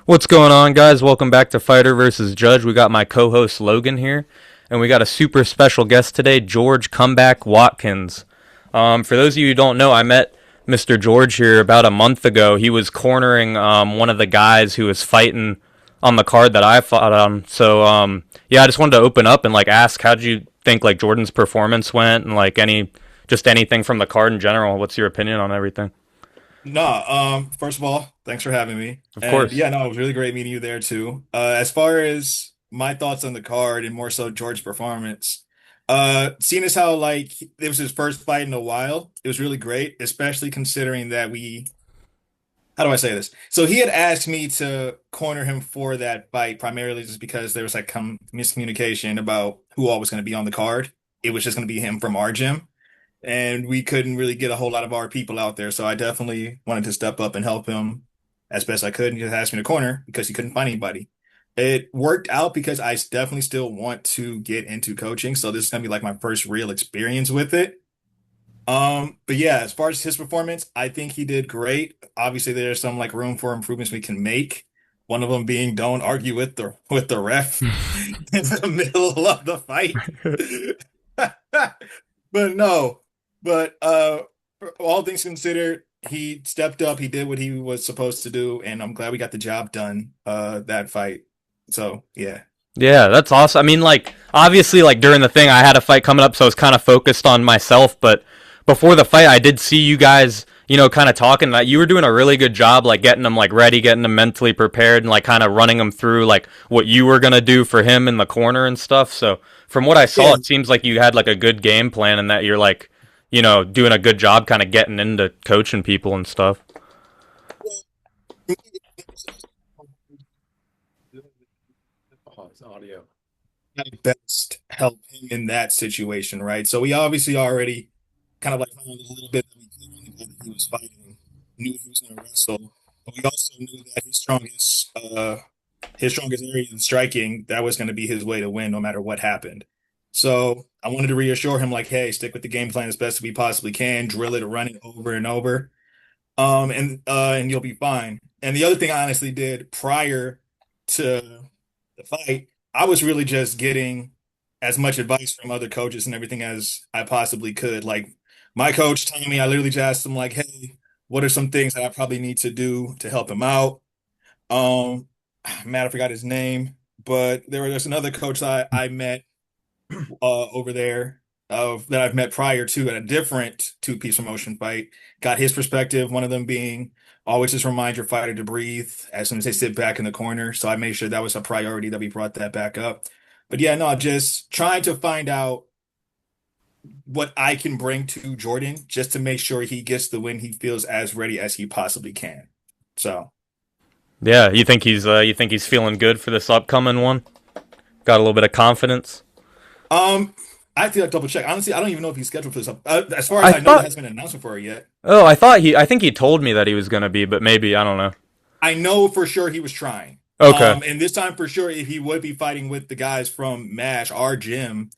What's going on, guys? Welcome back to Fighter versus Judge. We got my co-host Logan here, and we got a super special guest today, George Comeback Watkins. For those of you who don't know, I met Mr. George here about a month ago. He was cornering one of the guys who was fighting on the card that I fought on. So, I just wanted to open up and ask, how did you think Jordan's performance went, and anything from the card in general? What's your opinion on everything? No, first of all, thanks for having me. Of And course. yeah, no, it was really great meeting you there too. As far as my thoughts on the card and more so George's performance, seeing as how it was his first fight in a while, it was really great, especially considering that how do I say this? So he had asked me to corner him for that fight primarily just because there was miscommunication about who all was going to be on the card. It was just going to be him from our gym and we couldn't really get a whole lot of our people out there. So I definitely wanted to step up and help him as best I could. And he just asked me to corner because he couldn't find anybody. It worked out because I definitely still want to get into coaching. So this is gonna be like my first real experience with it. But yeah, as far as his performance, I think he did great. Obviously, there's some room for improvements we can make. One of them being don't argue with the ref in the middle of the fight. But no, but for all things considered, he stepped up. He did what he was supposed to do, and I'm glad we got the job done. That fight. So yeah, Yeah, that's awesome. I mean, obviously, during the thing, I had a fight coming up, so I was kind of focused on myself. But before the fight, I did see you guys, kind of talking. That you were doing a really good job, getting them ready, getting them mentally prepared, and kind of running them through what you were gonna do for him in the corner and stuff. So from what I saw, yeah. it seems like you had a good game plan, and that you're doing a good job, kind of getting into coaching people and stuff. Oh, it's audio. Best help him in that situation, right? So we obviously already kind of found a little bit that we could on the guy that he was fighting, knew he was going to wrestle, but we also knew that his strongest area in striking, that was going to be his way to win no matter what happened. So I wanted to reassure him, hey, stick with the game plan as best we possibly can, drill it, run it over and over, and you'll be fine. And the other thing I honestly did prior to the fight, I was really just getting as much advice from other coaches and everything as I possibly could. Like my coach told me, I literally just asked him, hey, what are some things that I probably need to do to help him out? Um, man, I forgot his name, but there's another coach I met over there that I've met prior to at a different two-piece promotion fight. Got his perspective, one of them being always just remind your fighter to breathe as soon as they sit back in the corner. So I made sure that was a priority that we brought that back up. But yeah, no, just trying to find out what I can bring to Jordan just to make sure he gets the win he feels as ready as he possibly can. So, Yeah, you think he's feeling good for this upcoming one? Got a little bit of confidence. um, I have to double check. Honestly, I don't even know if he's scheduled for this. As far I as I know, there thought. hasn't been an announcement for it yet. Oh, I think he told me that he was gonna be, but maybe I don't know. I know for sure he was trying. Okay. And this time for sure, if he would be fighting with the guys from MASH, our gym,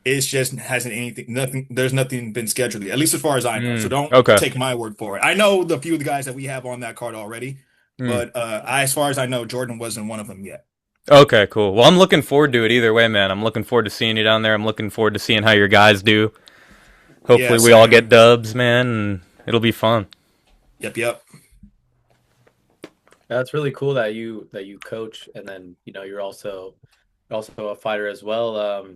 it's just hasn't anything, nothing, there's nothing been scheduled yet, at least as far as I know. So don't Okay. take my word for it. I know the few of the guys that we have on that card already, Mm. but as far as I know, Jordan wasn't one of them yet. Okay. Cool. Well, I'm looking forward to it either way, man. I'm looking forward to seeing you down there. I'm looking forward to seeing how your guys do. Yeah, Hopefully, we all get same. dubs, man, and it'll be fun. Yep, yep. That's really cool that you coach and then you're also a fighter as well.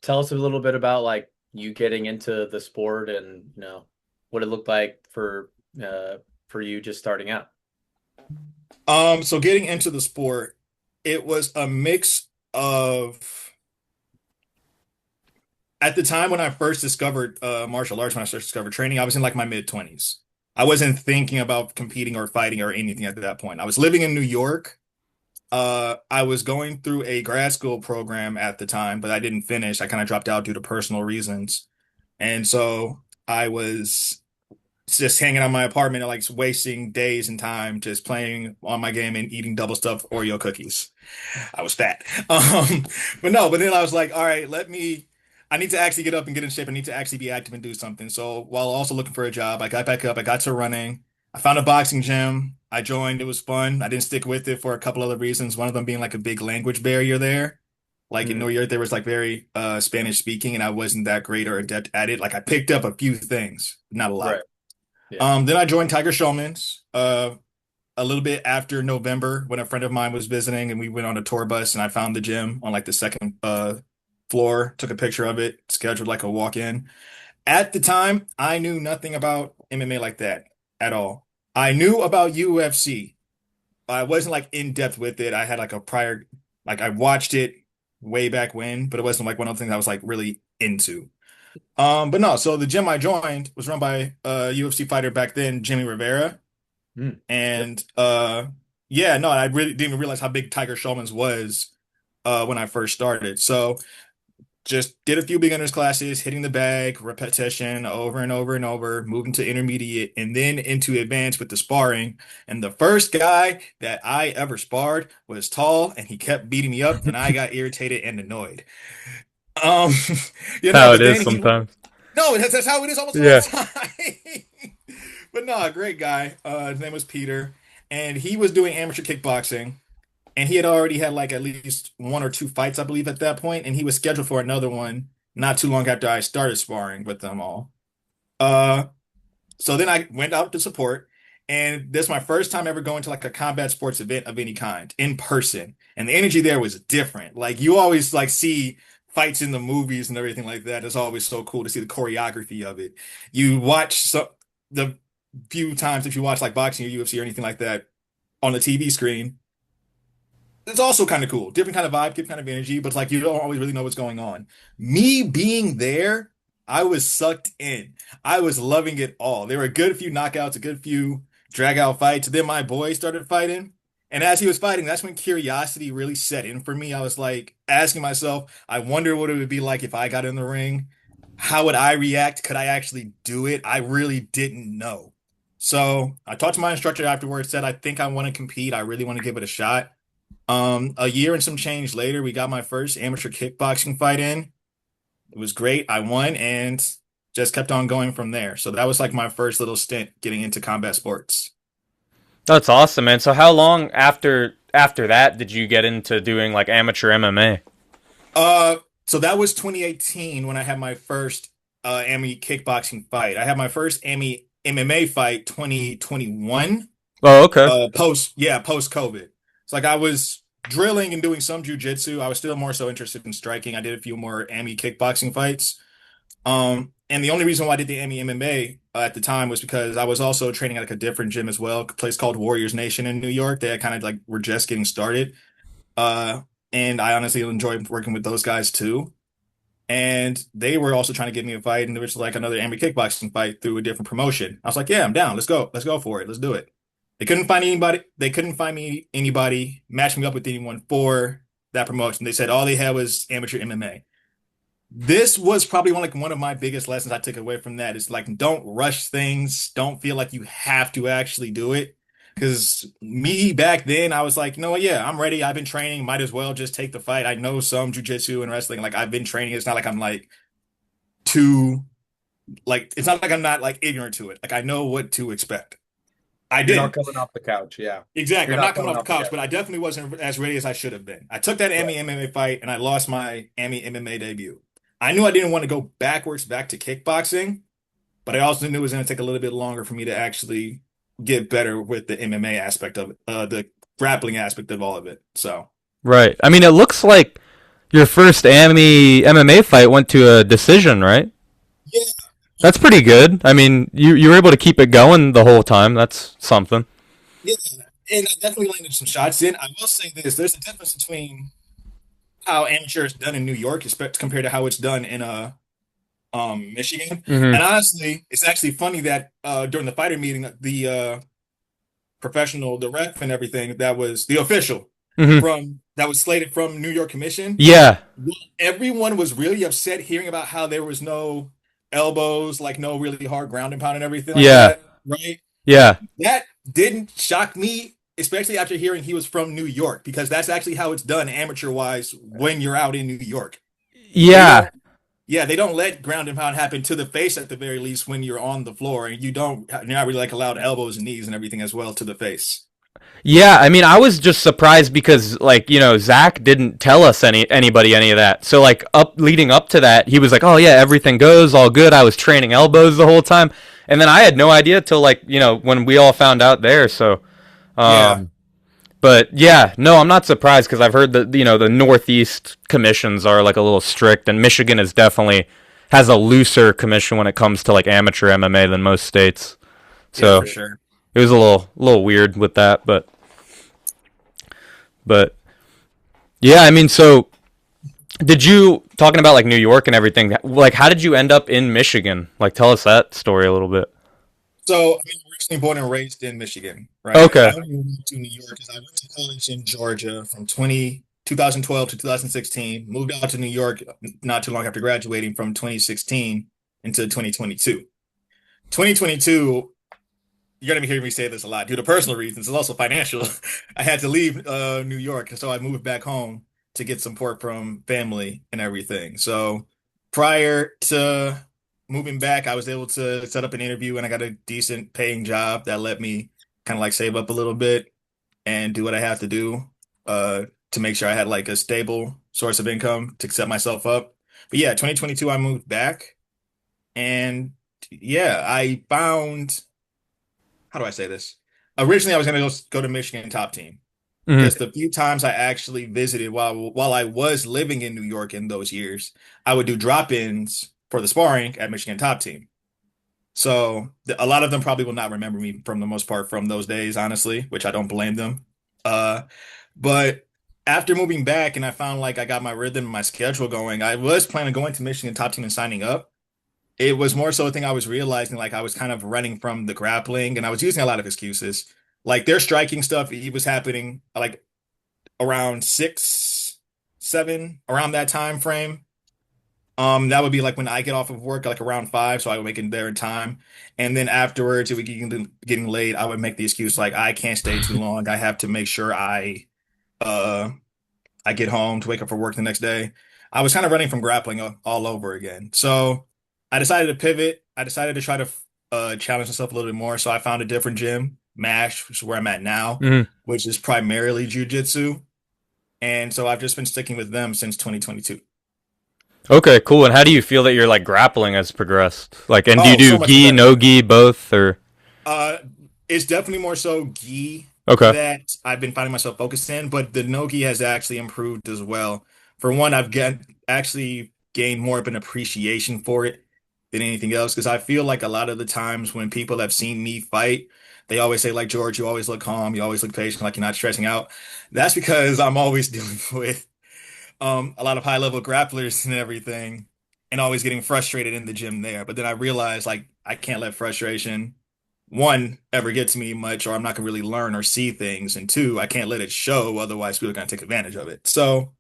Tell us a little bit about you getting into the sport and what it looked like for you just starting out. So getting into the sport, it was a mix of at the time when I first discovered martial arts, when I first discovered training, I was in my mid 20s. I wasn't thinking about competing or fighting or anything at that point. I was living in New York. I was going through a grad school program at the time, but I didn't finish. I kind of dropped out due to personal reasons. And so I was just hanging out in my apartment, wasting days and time just playing on my game and eating double stuffed Oreo cookies. I was fat. But no, but then I was like, all right, I need to actually get up and get in shape. I need to actually be active and do something. So while also looking for a job, I got back up, I got to running. I found a boxing gym. I joined. It was fun. I didn't stick with it for a couple other reasons. One of them being like a big language barrier there. Like in New Mm, York, there was like very Spanish speaking, and I wasn't that great or adept at it. Like I picked up a few things, not a lot. right. Yeah. Then I joined Tiger Showman's a little bit after November when a friend of mine was visiting, and we went on a tour bus, and I found the gym on like the second floor, took a picture of it, scheduled like a walk-in. At the time, I knew nothing about MMA like that at all. I knew about UFC. I wasn't like in depth with it. I had like a prior, like I watched it way back when, but it wasn't like one of the things I was like really into. But no, so the gym I joined was run by a UFC fighter back then, Jimmy Rivera. Mm, yep. And yeah, no, I really didn't even realize how big Tiger Schulman's was when I first started. So just did a few beginners classes, hitting the bag, repetition over and over and over, moving to intermediate and then into advanced with the sparring. And the first guy that I ever sparred was tall and he kept beating me up and I got irritated and annoyed. Um, How it but is then he, sometimes. no, that's how it is almost all Yeah. the time. But no, great guy. His name was Peter, and he was doing amateur kickboxing, and he had already had like at least one or two fights, I believe, at that point, and he was scheduled for another one not too long after I started sparring with them all. Uh, so then I went out to support, and this is my first time ever going to like a combat sports event of any kind in person. And the energy there was different. Like you always like see fights in the movies and everything like that. It's always so cool to see the choreography of it. You watch the few times if you watch like boxing or UFC or anything like that on the TV screen, it's also kind of cool. Different kind of vibe, different kind of energy, but it's like you don't always really know what's going on. Me being there, I was sucked in. I was loving it all. There were a good few knockouts, a good few drag out fights. Then my boy started fighting. And as he was fighting, that's when curiosity really set in for me. I was like asking myself, I wonder what it would be like if I got in the ring. How would I react? Could I actually do it? I really didn't know. So I talked to my instructor afterwards, said, I think I want to compete. I really want to give it a shot. A year and some change later, we got my first amateur kickboxing fight in. It was great. I won and just kept on going from there. So that was like my first little stint getting into combat sports. That's awesome, man. So how long after that did you get into doing like amateur MMA? So that was 2018 when I had my first AMI kickboxing fight. I had my first AMI MMA fight 2021. Oh, okay. Post COVID. It's like I was drilling and doing some jujitsu. I was still more so interested in striking. I did a few more AMI kickboxing fights. And the only reason why I did the AMI MMA at the time was because I was also training at like a different gym as well, a place called Warriors Nation in New York. They kind of like were just getting started. Uh, and I honestly enjoyed working with those guys too. And they were also trying to get me a fight, and there was like another amateur kickboxing fight through a different promotion. I was like, yeah, I'm down. Let's go. Let's go for it. Let's do it. They couldn't find anybody. They couldn't find me anybody, match me up with anyone for that promotion. They said all they had was amateur MMA. This was probably one of my biggest lessons I took away from that is like don't rush things. Don't feel like you have to actually do it. Because me back then, I was like, you know what? Yeah, I'm ready. I've been training. Might as well just take the fight. I know some jujitsu and wrestling. Like I've been training. It's not like I'm like too like it's not like I'm not like ignorant to it. Like I know what to expect. I You're not didn't. coming off the couch. Yeah. Exactly. You're I'm not not coming coming off the off the couch, couch. but I definitely wasn't as ready as I should have been. I took that Right. AMI MMA fight and I lost my AMI MMA debut. I knew I didn't want to go backwards back to kickboxing, but I also knew it was going to take a little bit longer for me to actually get better with the MMA aspect of it, the grappling aspect of all of it. So, Right. I mean, it looks like your first AMI MMA fight went to a decision, right? yeah, That's pretty good. I mean, you were able to keep it going the whole time. That's something. yeah. And I definitely landed some shots in. I will say this, there's a difference between how amateur is done in New York compared to how it's done in Michigan. And Mm-hmm. honestly, it's actually funny that during the fighter meeting, the professional, the ref and everything, that was the official Mm-hmm. from that was slated from New York Commission. Yeah. Everyone was really upset hearing about how there was no elbows, like no really hard ground and pound and everything like Yeah. that, right? Yeah. That didn't shock me, especially after hearing he was from New York, because that's actually how it's done amateur wise when you're out in New York. They Yeah. don't Yeah, they don't let ground and pound happen to the face at the very least when you're on the floor, and you're not really like allowed elbows and knees and everything as well to the face. Yeah, I mean, I was just surprised because, like, Zach didn't tell us anybody any of that. So, like, up leading up to that, he was like, "Oh yeah, everything goes all good." I was training elbows the whole time, and then I had no idea till, like, when we all found out there. So, Yeah, um, but yeah, no, I'm not surprised because I've heard that the Northeast commissions are like a little strict, and Michigan is definitely has a looser commission when it comes to like amateur MMA than most states. yeah, for So sure. it was a little weird with that, but yeah, I mean, so did you talking about like New York and everything? Like, how did you end up in Michigan? Like, tell us that story a little bit. So, I mean, originally born and raised in Michigan, right? I Okay. only moved to New York because I went to college in Georgia from 2012 to 2016, moved out to New York not too long after graduating from 2016 into 2022. 2022, you're going to be hearing me say this a lot due to personal reasons. It's also financial. I had to leave New York, so I moved back home to get support from family and everything. So prior to moving back, I was able to set up an interview and I got a decent paying job that let me kind of like save up a little bit and do what I have to do to make sure I had like a stable source of income to set myself up. But yeah, 2022, I moved back and yeah, I found how do I say this? Originally, I was going to go to Michigan top team Hmm. because the few times I actually visited while I was living in New York in those years, I would do drop-ins for the sparring at Michigan top team. So a lot of them probably will not remember me from the most part from those days, honestly, which I don't blame them. Uh, but after moving back and I found like I got my rhythm and my schedule going, I was planning on going to Michigan top team and signing up. It was more so a thing I was realizing like I was kind of running from the grappling and I was using a lot of excuses. Like their striking stuff, it was happening like around 6, 7, around that time frame. That would be like when I get off of work, like around 5, so I would make it there in time. And then afterwards, it would getting late. I would make the excuse like I can't stay too long. I have to make sure uh I get home to wake up for work the next day. I was kind of running from grappling all over again. So I decided to pivot. I decided to try to challenge myself a little bit more. So I found a different gym, MASH, which is where I'm at now, Hmm. which is primarily jujitsu. And so I've just been sticking with them since 2022. Okay, cool. And how do you feel that your like grappling has progressed? Like, and do you Oh, do so much gi, better. no gi, both, or Uh, it's definitely more so gi okay? that I've been finding myself focused in, but the no gi has actually improved as well. For one, actually gained more of an appreciation for it than anything else because I feel like a lot of the times when people have seen me fight, they always say like George, you always look calm, you always look patient, like you're not stressing out. That's because I'm always dealing with a lot of high level grapplers and everything, and always getting frustrated in the gym there. But then I realized like I can't let frustration, one, ever get to me much, or I'm not gonna really learn or see things, and two, I can't let it show, otherwise people are gonna take advantage of it. So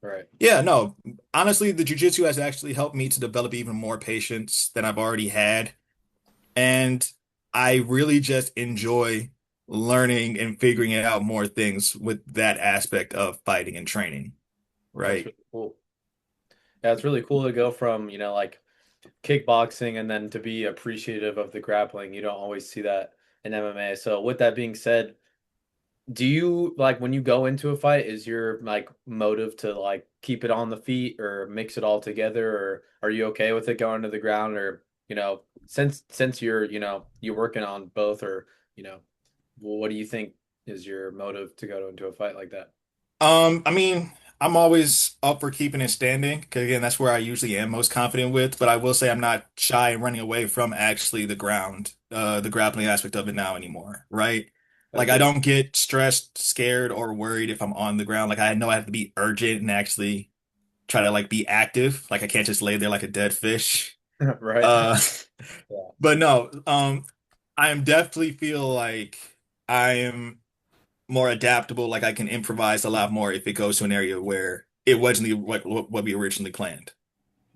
Right. yeah, no, honestly, the jujitsu has actually helped me to develop even more patience than I've already had, and I really just enjoy learning and figuring out more things with that aspect of fighting and training, That's right? really cool. Yeah, it's really cool to go from, like kickboxing and then to be appreciative of the grappling. You don't always see that in MMA. So with that being said, do you like when you go into a fight, is your like motive to like keep it on the feet or mix it all together, or are you okay with it going to the ground, or since you're working on both, or you know what do you think is your motive to go into a fight like that? I mean, I'm always up for keeping it standing because again, that's where I usually am most confident with. But I will say I'm not shy and running away from actually the ground, the grappling aspect of it now anymore, right? That's Like I good. don't get stressed, scared, or worried if I'm on the ground. Like I know I have to be urgent and actually try to like be active. Like I can't just lay there like a dead fish. Right. Uh, Yeah. but no, I am definitely feel like I am more adaptable. Like I can improvise a lot more if it goes to an area where it wasn't what we originally planned,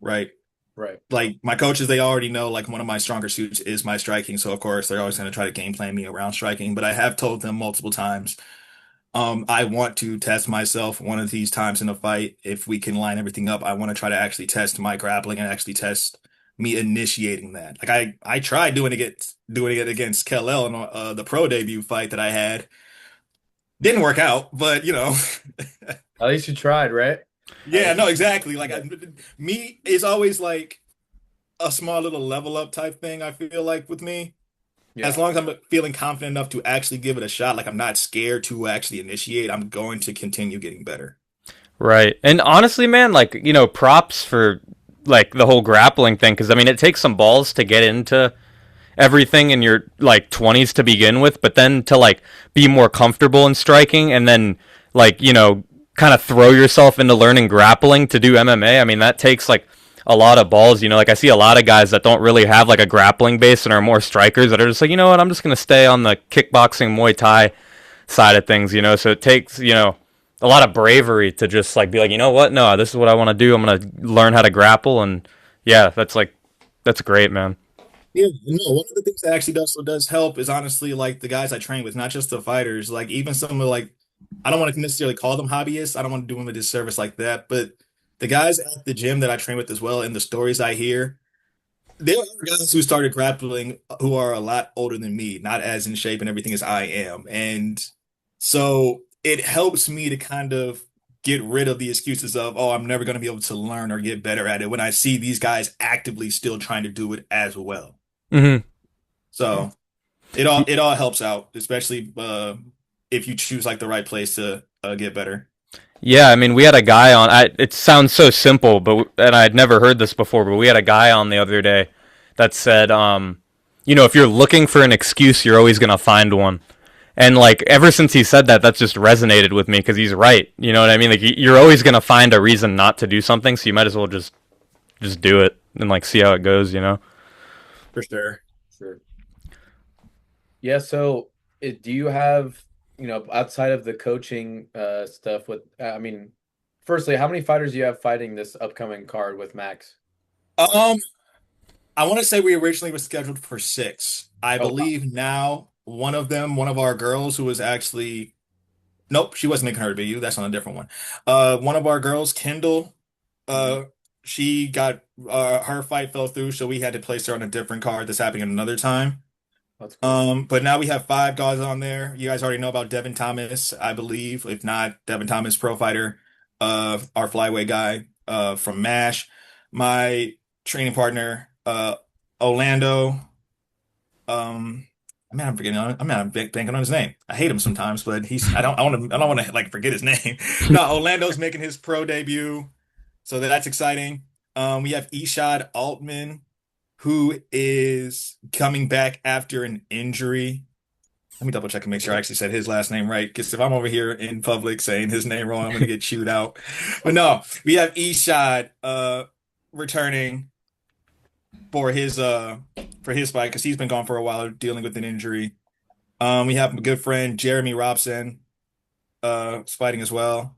right? Right. Like my coaches, they already know like one of my stronger suits is my striking. So of course they're always going to try to game plan me around striking. But I have told them multiple times, I want to test myself one of these times in a fight. If we can line everything up, I want to try to actually test my grappling and actually test me initiating that. Like I tried doing it against Kell in the pro debut fight that I had. Didn't work out, but At least you tried, right? At yeah, least no, you exactly. Like yeah. me is always like a small little level up type thing. I feel like with me, as Yeah. long as I'm feeling confident enough to actually give it a shot, like I'm not scared to actually initiate, I'm going to continue getting better. Right. And honestly, man, like, props for like the whole grappling thing cuz I mean, it takes some balls to get into everything in your like 20s to begin with, but then to like be more comfortable in striking and then like, kind of throw yourself into learning grappling to do MMA. I mean, that takes like a lot of balls, like I see a lot of guys that don't really have like a grappling base and are more strikers that are just like, what, I'm just going to stay on the kickboxing Muay Thai side of things, so it takes, a lot of bravery to just like be like, what? No, this is what I want to do. I'm going to learn how to grapple and yeah, that's great, man. Yeah, no, one of the things that actually does help is honestly like the guys I train with, not just the fighters, like even some of like I don't want to necessarily call them hobbyists. I don't want to do them a disservice like that, but the guys at the gym that I train with as well, and the stories I hear, there are guys who started grappling who are a lot older than me, not as in shape and everything as I am. And so it helps me to kind of get rid of the excuses of, oh, I'm never going to be able to learn or get better at it when I see these guys actively still trying to do it as well. Mm-hmm. So it all helps out, especially if you choose like the right place to get better. Yeah, I mean, we had a guy on. It sounds so simple, but and I'd never heard this before. But we had a guy on the other day that said, if you're looking for an excuse, you're always gonna find one. And like ever since he said that, that's just resonated with me because he's right. You know what I mean? Like you're always gonna find a reason not to do something, so you might as well just do it and like see how it goes. For sure. Sure. Yeah, so do you have, outside of the coaching stuff with I mean, firstly, how many fighters do you have fighting this upcoming card with Max? Um, I want to say we originally were scheduled for six. I Oh, wow. believe now one of them, one of our girls who was actually nope, she wasn't making her debut. That's on a different one. One of our girls, Kendall, Mhm. uh, she got her fight fell through, so we had to place her on a different card that's happening another time. That's cool. But now we have five guys on there. You guys already know about Devin Thomas, I believe. If not, Devin Thomas, pro fighter, our flyweight guy, from MASH. My training partner, Orlando. Um, man, I'm forgetting on. I'm banking on his name. I hate him sometimes, but he's. I don't want to like forget his name. No, Orlando's making his pro debut, so that's exciting. We have Ishad Altman, who is coming back after an injury. Let me double check and make sure I actually said his last name right. Because if I'm over here in public saying his name wrong, I'm gonna get chewed out. But no, we have Ishad returning for his fight because he's been gone for a while dealing with an injury. We have a good friend Jeremy Robson is fighting as well,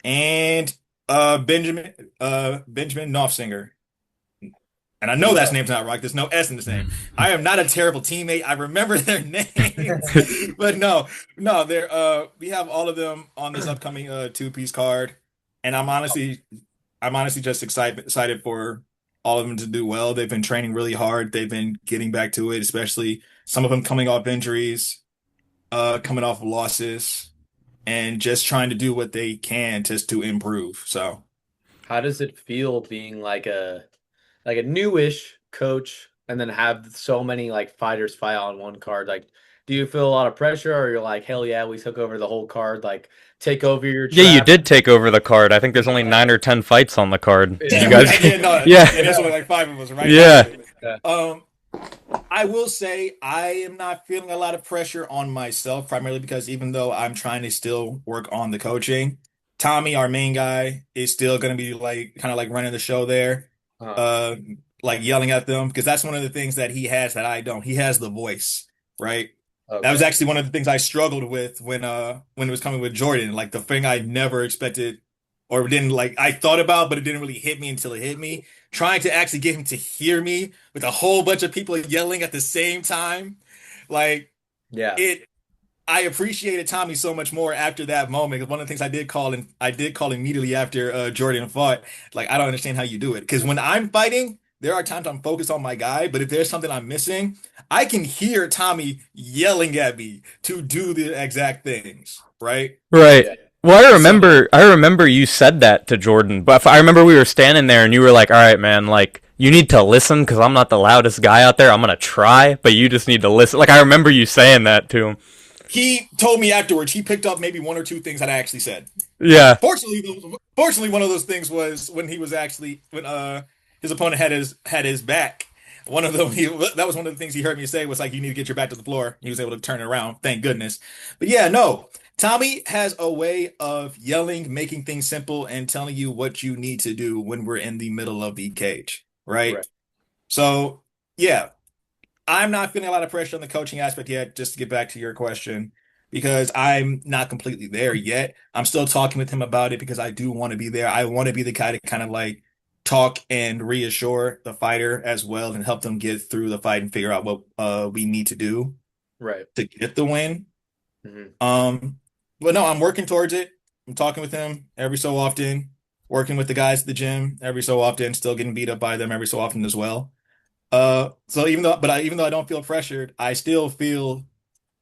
and Benjamin Knopfsinger. And I know Yeah. that name's not right. There's no S in his name. I am not a terrible teammate. I remember their names, but no, they're we have all of them on this upcoming two-piece card, and I'm honestly just excited for all of them to do well. They've been training really hard. They've been getting back to it, especially some of them coming off injuries, coming off losses, and just trying to do what they can just to improve. So. How does it feel being like a newish coach and then have so many like fighters fight on one card? Like, do you feel a lot of pressure or you're like, hell yeah, we took over the whole card, like take over your Yeah, you trap? did take over the card. I think there's only 9 or 10 fights on the card. You Yeah, Yeah. guys, yeah, no, yeah, yeah, there's only like five of us, right? yeah. Yeah. Um, I will say I am not feeling a lot of pressure on myself, primarily because even though I'm trying to still work on the coaching, Tommy, our main guy, is still going to be like kind of like running the show there, Huh. uh, like yelling at them because that's one of the things that he has that I don't. He has the voice, right? That was Okay. actually one of the things I struggled with when it was coming with Jordan. Like the thing I never expected or didn't like I thought about, but it didn't really hit me until it hit me. Trying to actually get him to hear me with a whole bunch of people yelling at the same time. Like Yeah. it I appreciated Tommy so much more after that moment. One of the things I did call immediately after Jordan fought. Like, I don't understand how you do it. Because when I'm fighting, there are times I'm focused on my guy, but if there's something I'm missing, I can hear Tommy yelling at me to do the exact things, right? Right. Yeah. Well, So I remember you said that to Jordan, but I remember we were standing there and you were like, "All right, man, like you need to listen because I'm not the loudest guy out there. I'm gonna try, but you just need to listen." Like I remember you saying that to him. he told me afterwards he picked up maybe one or two things that I actually said. Yeah. Fortunately, one of those things was when he was actually when his opponent had his back. One of them, that was one of the things he heard me say was like, "You need to get your back to the floor." He was able to turn it around, thank goodness. But yeah, no, Tommy has a way of yelling, making things simple, and telling you what you need to do when we're in the middle of the cage, right? Right. So yeah, I'm not feeling a lot of pressure on the coaching aspect yet, just to get back to your question, because I'm not completely there yet. I'm still talking with him about it because I do want to be there. I want to be the guy to kind of like talk and reassure the fighter as well and help them get through the fight and figure out what we need to do Right. to get the win. Hmm. Um, but no, I'm working towards it. I'm talking with him every so often, working with the guys at the gym every so often, still getting beat up by them every so often as well. So even though I don't feel pressured, I still feel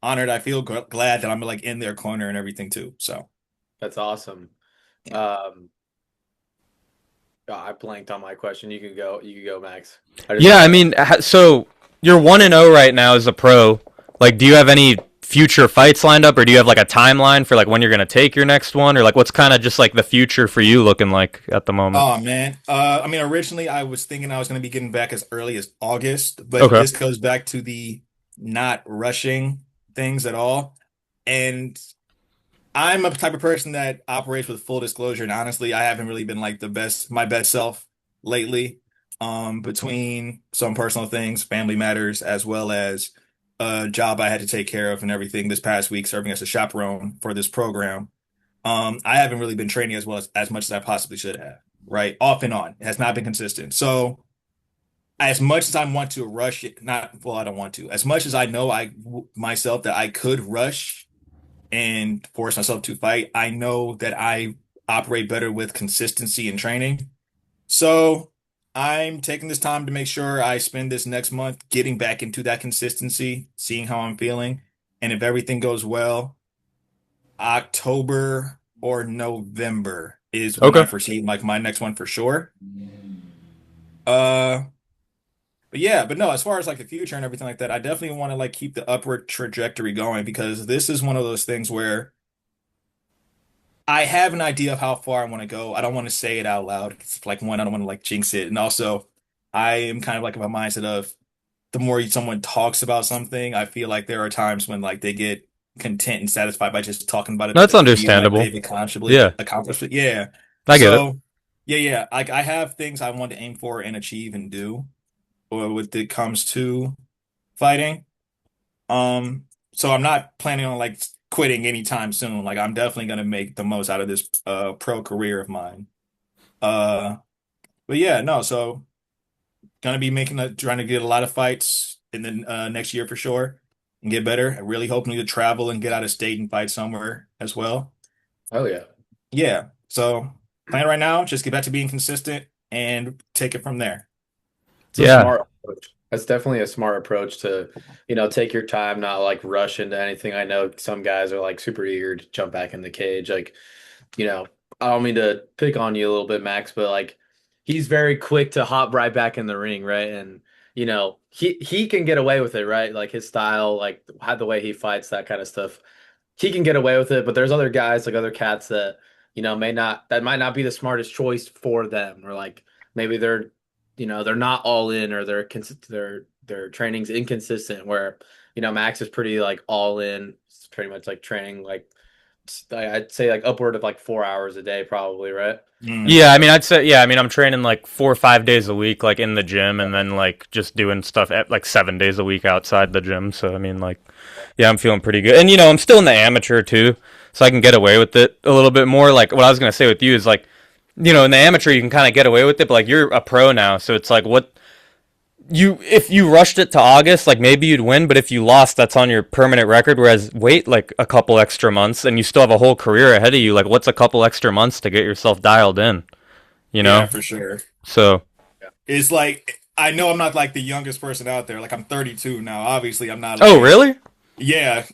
honored. I feel glad that I'm like in their corner and everything too. So That's awesome. Um, I blanked on my question. You can go. You can go, Max. I just Yeah, want I to know. mean, so you're 1-0 right now as a pro. Like, do you have any future fights lined up, or do you have like a timeline for like when you're gonna take your next one, or like what's kind of just like the future for you looking like at the moment? oh man. I mean, originally I was thinking I was going to be getting back as early as August, but Okay. this goes back to the not rushing things at all. And I'm a type of person that operates with full disclosure, and honestly, I haven't really been like my best self lately. Between some personal things, family matters, as well as a job I had to take care of and everything this past week, serving as a chaperone for this program. I haven't really been training as much as I possibly should have, right? Off and on. It has not been consistent. So as much as I want to rush it, not well, I don't want to. As much as I know myself that I could rush and force myself to fight, I know that I operate better with consistency in training. So I'm taking this time to make sure I spend this next month getting back into that consistency, seeing how I'm feeling. And if everything goes well, October or November is when I Okay. foresee like my next one for sure. Uh, but yeah, but no, as far as like the future and everything like that, I definitely want to like keep the upward trajectory going because this is one of those things where I have an idea of how far I want to go. I don't want to say it out loud. It's like one, I don't want to like jinx it. And also, I am kind of like of a mindset of the more someone talks about something, I feel like there are times when like they get content and satisfied by just talking about it That's because they feel like understandable. they've accomplished Yeah, accomplished it. Yeah. I get it. So yeah. Like I have things I want to aim for and achieve and do when it comes to fighting. So I'm not planning on like quitting anytime soon. Like I'm definitely gonna make the most out of this pro career of mine. Uh, but yeah, no, so gonna be trying to get a lot of fights in the next year for sure and get better. I really hoping to travel and get out of state and fight somewhere as well. Oh yeah. Yeah. So plan right now, just get back to being consistent and take it from there. It's a Yeah, smart approach. That's definitely a smart approach to, take your time, not like rush into anything. I know some guys are like super eager to jump back in the cage. Like, you know, I don't mean to pick on you a little bit, Max, but like he's very quick to hop right back in the ring, right? And he can get away with it, right? Like his style, like how the way he fights, that kind of stuff. He can get away with it, but there's other guys, like other cats that, that might not be the smartest choice for them, or like maybe they're not all in, or their training's inconsistent. Where Max is pretty like all in. It's pretty much like training like I'd say like upward of like 4 hours a day, probably, right? Mm. yeah. I mean, I'd say yeah. I mean, I'm training like 4 or 5 days a week, like in the gym, and then like just doing stuff at like 7 days a week outside the gym. So I mean, like, yeah, I'm feeling pretty good. And I'm still in the amateur too, so I can get away with it a little bit more. Like what I was gonna say with you is like, in the amateur you can kind of get away with it, but like you're a pro now, so it's like if you rushed it to August, like maybe you'd win, but if you lost, that's on your permanent record. Whereas wait like a couple extra months and you still have a whole career ahead of you. Like what's a couple extra months to get yourself dialed in, you Yeah, know? for sure. So, It's like I know I'm not like the youngest person out there. Like I'm 32 now. Obviously, I'm not oh like really? yeah.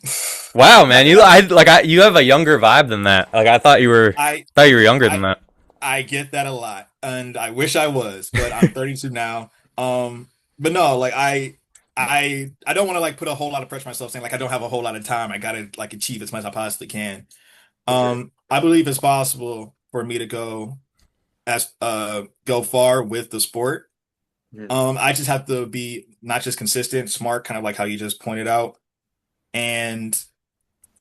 Wow, man, you have a younger vibe than that. Like I thought you were younger than I that. I get that a lot, and I wish I was, but I'm 32 now. But no, like I don't want to like put a whole lot of pressure on myself, saying like I don't have a whole lot of time. I gotta like achieve as much as I possibly can. For sure. I believe it's possible for me to go far with the sport. Mhm. I just have to be not just consistent, smart, kind of like how you just pointed out, and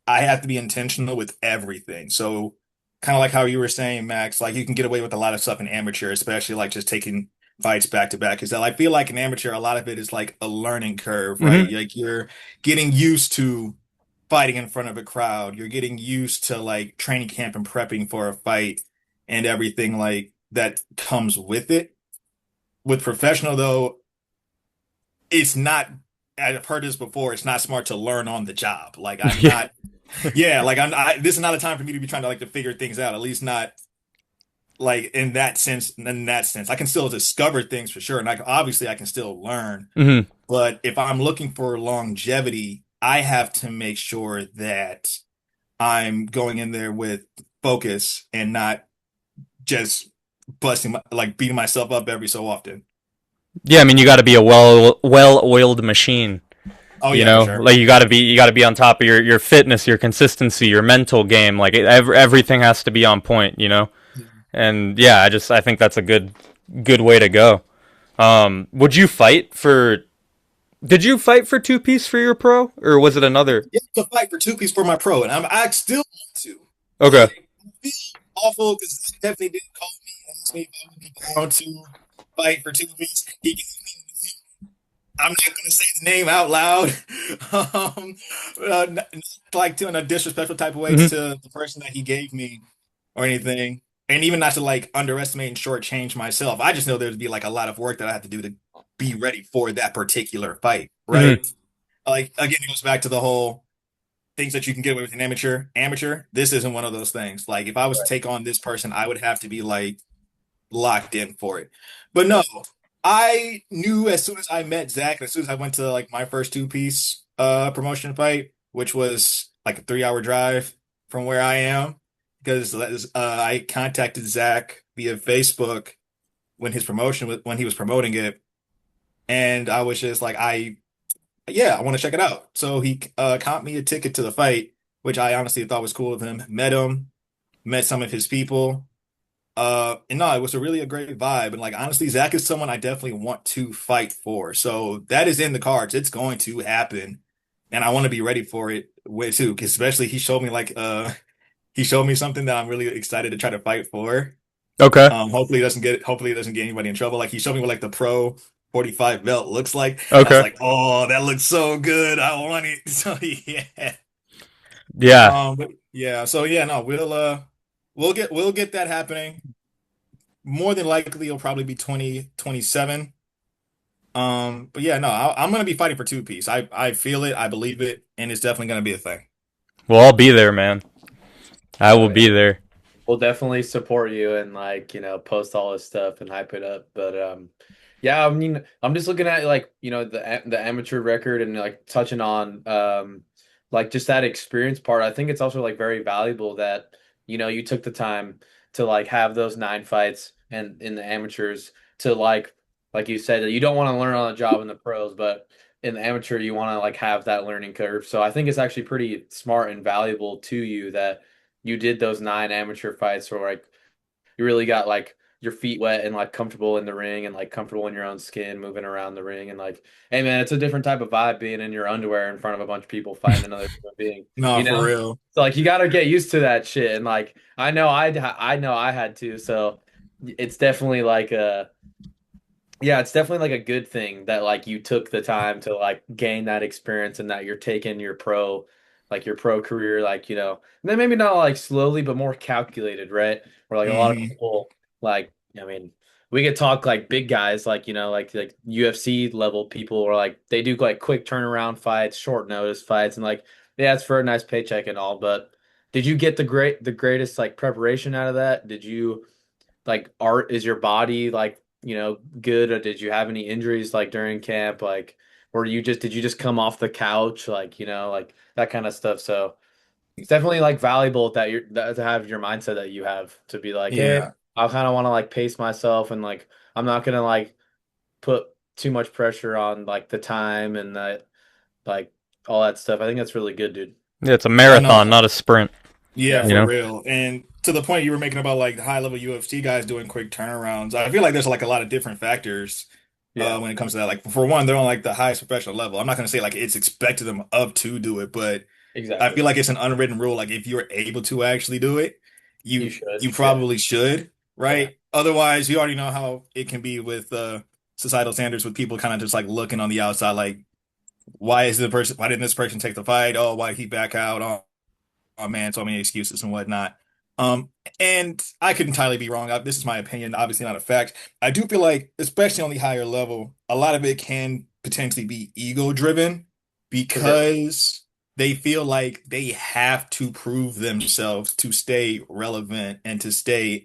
I have to be intentional with everything. So kind of like how you were saying, Max, like you can get away with a lot of stuff in amateur, especially like just taking fights back to back. Because I feel like in amateur, a lot of it is like a learning curve, right? Mm-hmm. Like you're getting used to fighting in front of a crowd. You're getting used to like training camp and prepping for a fight and everything like that comes with it. With professional though, it's not, I've heard this before, it's not smart to learn on the job. Like I'm Yeah. not, yeah, like this is not a time for me to be trying to like to figure things out, at least not like in that sense. In that sense, I can still discover things for sure. And obviously I can still learn, Mm-hmm. but if I'm looking for longevity, I have to make sure that I'm going in there with focus and not just like beating myself up every so often. Yeah, I mean you got to be a well oiled machine. Oh You yeah, for know, sure. like you got to be on top of your fitness, your consistency, your mental game. Like everything has to be on point. You know, and yeah, I think that's a good way to go. Would you fight for? Did you fight for two piece for your pro, or was it another? Yeah, to fight for two piece for my pro, and I still want to. Okay. Like, I feel awful because Zach definitely did call me and ask me if I would be down to fight for two piece. He gave me, I'm not going to say the name out loud, not like to in a disrespectful type of way Mm-hmm. to the person that he gave me or anything, and even not to like underestimate and shortchange myself. I just know there'd be like a lot of work that I have to do to be ready for that particular fight, right? Mm-hmm. Like again, it goes back to the whole things that you can get away with an amateur. Amateur, this isn't one of those things. Like if I was to Right. take on this person, I would have to be like locked in for it. But no, I knew as soon as I met Zach, as soon as I went to like my first two piece promotion fight, which was like a 3 hour drive from where I am, because I contacted Zach via Facebook when he was promoting it, and I was just like I want to check it out. So he comped me a ticket to the fight, which I honestly thought was cool of him. Met him, met some of his people. And no, it was a great vibe. And like honestly, Zach is someone I definitely want to fight for. So that is in the cards. It's going to happen. And I want to be ready for it way too, because especially he showed me something that I'm really excited to try to fight for. Okay. Hopefully it doesn't get anybody in trouble. Like he showed me what like the pro 45 belt looks like. And I was Okay. like, oh, that looks so good. I want it. So yeah. Yeah. But yeah, so yeah, no, we'll get that happening. More than likely it'll probably be 2027. But yeah, no, I'm gonna be fighting for two piece. I feel it, I believe it, and it's definitely gonna be a thing. Well, I'll be there, man. I Oh will yeah. be there. We'll definitely support you and like, post all this stuff and hype it up. But yeah, I mean, I'm just looking at like, the amateur record and like touching on like just that experience part. I think it's also like very valuable that, you took the time to like have those 9 fights and in the amateurs to like you said, that you don't want to learn on the job in the pros, but in the amateur you want to like have that learning curve. So I think it's actually pretty smart and valuable to you that you did those 9 amateur fights where like you really got like your feet wet and like comfortable in the ring and like comfortable in your own skin moving around the ring and like hey man, it's a different type of vibe being in your underwear in front of a bunch of people fighting another human being, No, for real. so like you got to get used to that shit. And like I know I had to. So it's definitely like a yeah, it's definitely like a good thing that like you took the time to like gain that experience and that you're taking your pro career, like, then maybe not like slowly, but more calculated, right? Where like a lot of Hmm. people like, I mean, we could talk like big guys, like like UFC level people, or like they do like quick turnaround fights, short notice fights, and like yeah, it's for a nice paycheck and all. But did you get the greatest like preparation out of that? Did you like art? Is your body like good, or did you have any injuries like during camp? Like, or did you just come off the couch, like like that kind of stuff? So it's definitely like valuable to have your mindset that you have to be like, hey, Yeah, I kind of want to like pace myself and like I'm not gonna like put too much pressure on like the time and that like all that stuff. I think that's really good, dude. Yeah, it's a I marathon, know. not a sprint. Yeah, Yeah, You for know. real. And to the point you were making about like high level UFC guys doing quick turnarounds, I feel like there's like a lot of different factors yeah, when it comes to that. Like for one, they're on like the highest professional level. I'm not gonna say like it's expected them up to do it, but I exactly. feel like it's an unwritten rule. Like if you're able to actually do it, You you should. Yeah, probably should, yeah, right? Otherwise, you already know how it can be with societal standards with people kind of just like looking on the outside, like why didn't this person take the fight? Oh, why did he back out? Oh man, so many excuses and whatnot. Um, and I could entirely be wrong. This is my opinion, obviously not a fact. I do feel like, especially on the higher level, a lot of it can potentially be ego driven for sure. because they feel like they have to prove themselves to stay relevant and to stay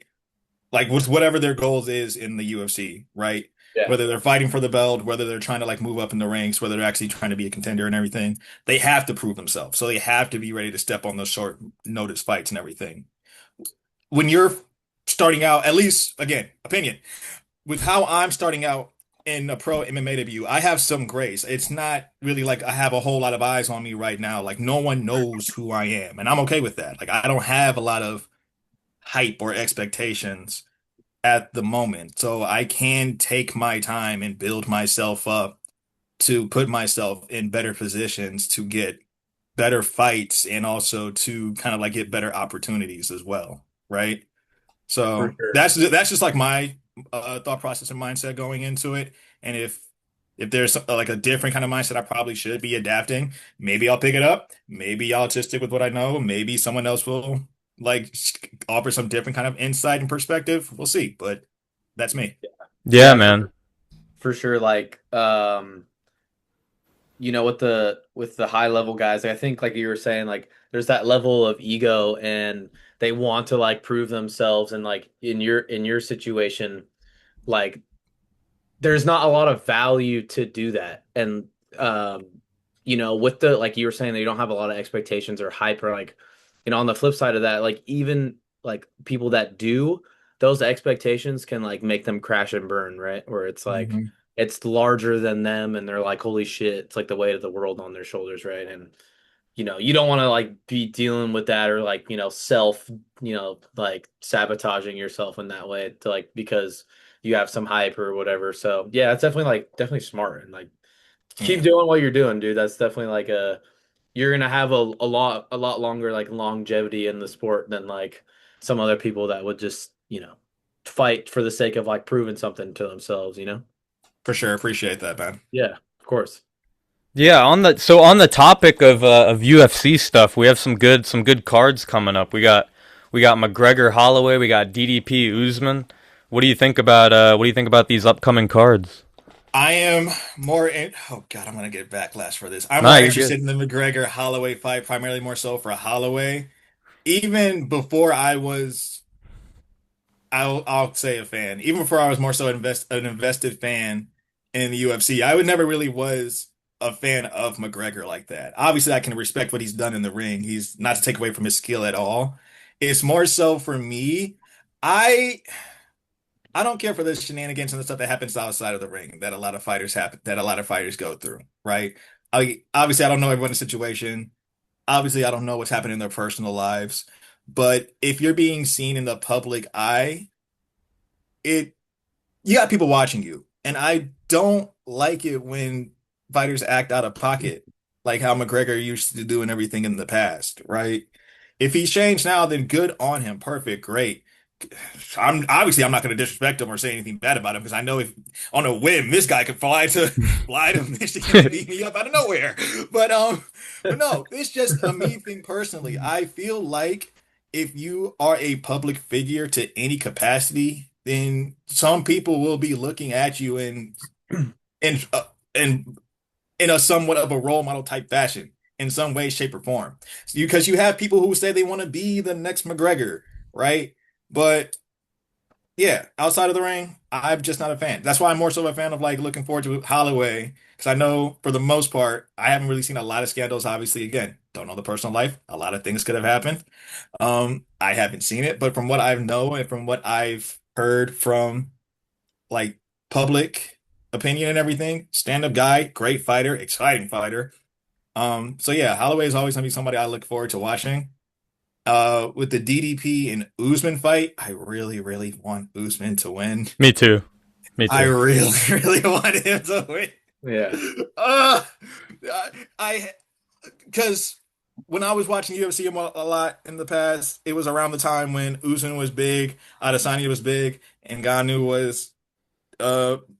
like with whatever their goals is in the UFC, right? Yeah, Whether they're fighting for the belt, whether they're trying to like move up in the ranks, whether they're actually trying to be a contender and everything, they have to prove themselves. So they have to be ready to step on those short notice fights and everything. When you're starting out, at least again, opinion, with how I'm starting out in a pro MMA debut, I have some grace. It's not really like I have a whole lot of eyes on me right now. Like no one knows who I am, and I'm okay with that. Like I don't have a lot of hype or expectations at the moment. So I can take my time and build myself up to put myself in better positions to get better fights and also to kind of like get better opportunities as well, right? for So sure. that's just like my thought process and mindset going into it. And if there's like a different kind of mindset, I probably should be adapting. Maybe I'll pick it up. Maybe I'll just stick with what I know. Maybe someone else will like offer some different kind of insight and perspective. We'll see, but that's me. Yeah, Yeah, man. for sure. Like, with the high level guys, I think like you were saying, like there's that level of ego and they want to like prove themselves, and like in your situation, like there's not a lot of value to do that. And um, with the like you were saying that you don't have a lot of expectations or hype, or like, on the flip side of that, like even like people that do, those expectations can like make them crash and burn, right? Where it's like Hmm. it's larger than them and they're like, holy shit, it's like the weight of the world on their shoulders, right? And you don't want to like be dealing with that, or like, self, like sabotaging yourself in that way to like because you have some hype or whatever. So yeah, it's definitely smart, and like keep Yeah, doing what you're doing, dude. That's definitely like you're gonna have a lot longer like longevity in the sport than like some other people that would just, fight for the sake of like proving something to themselves. for sure. Appreciate that, man. Yeah, of course. Yeah, on the topic of UFC stuff, we have some good cards coming up. We got McGregor Holloway, we got DDP Usman. What do you think about these upcoming cards? I am oh God, I'm gonna get backlash for this. I'm Nah, more you're good. interested in the McGregor Holloway fight, primarily more so for Holloway. Even before I'll say a fan. Even before I was more so an invested fan in the UFC, I would never really was a fan of McGregor like that. Obviously, I can respect what he's done in the ring. He's not to take away from his skill at all. It's more so for me. I I don't care for the shenanigans and the stuff that happens outside of the ring that a lot of fighters go through, right? Obviously I don't know everyone's situation. Obviously I don't know what's happening in their personal lives. But if you're being seen in the public eye, it you got people watching you. And I don't like it when fighters act out of pocket, like how McGregor used to do and everything in the past, right? If he's changed now, then good on him. Perfect, great. I'm not going to disrespect him or say anything bad about him because I know if on a whim this guy could fly to Michigan and beat me up out of nowhere. But no, it's just a me thing personally. I feel like if you are a public figure to any capacity then some people will be looking at you in in in a somewhat of a role model type fashion in some way, shape, or form. Because you have people who say they want to be the next McGregor, right? But yeah, outside of the ring, I'm just not a fan. That's why I'm more so a fan of like looking forward to Holloway because I know for the most part, I haven't really seen a lot of scandals. Obviously, again, don't know the personal life. A lot of things could have happened. I haven't seen it, but from what I know and from what I've heard from like public opinion and everything, stand-up guy, great fighter, exciting fighter. So yeah, Holloway is always gonna be somebody I look forward to watching. With the DDP and Usman fight, I really, really want Usman to win. Me too. Me I too. really, really want him to win. Yeah. Uh, I because when I was watching UFC a lot in the past, it was around the time when Usman was big, Adesanya was big, and Ngannou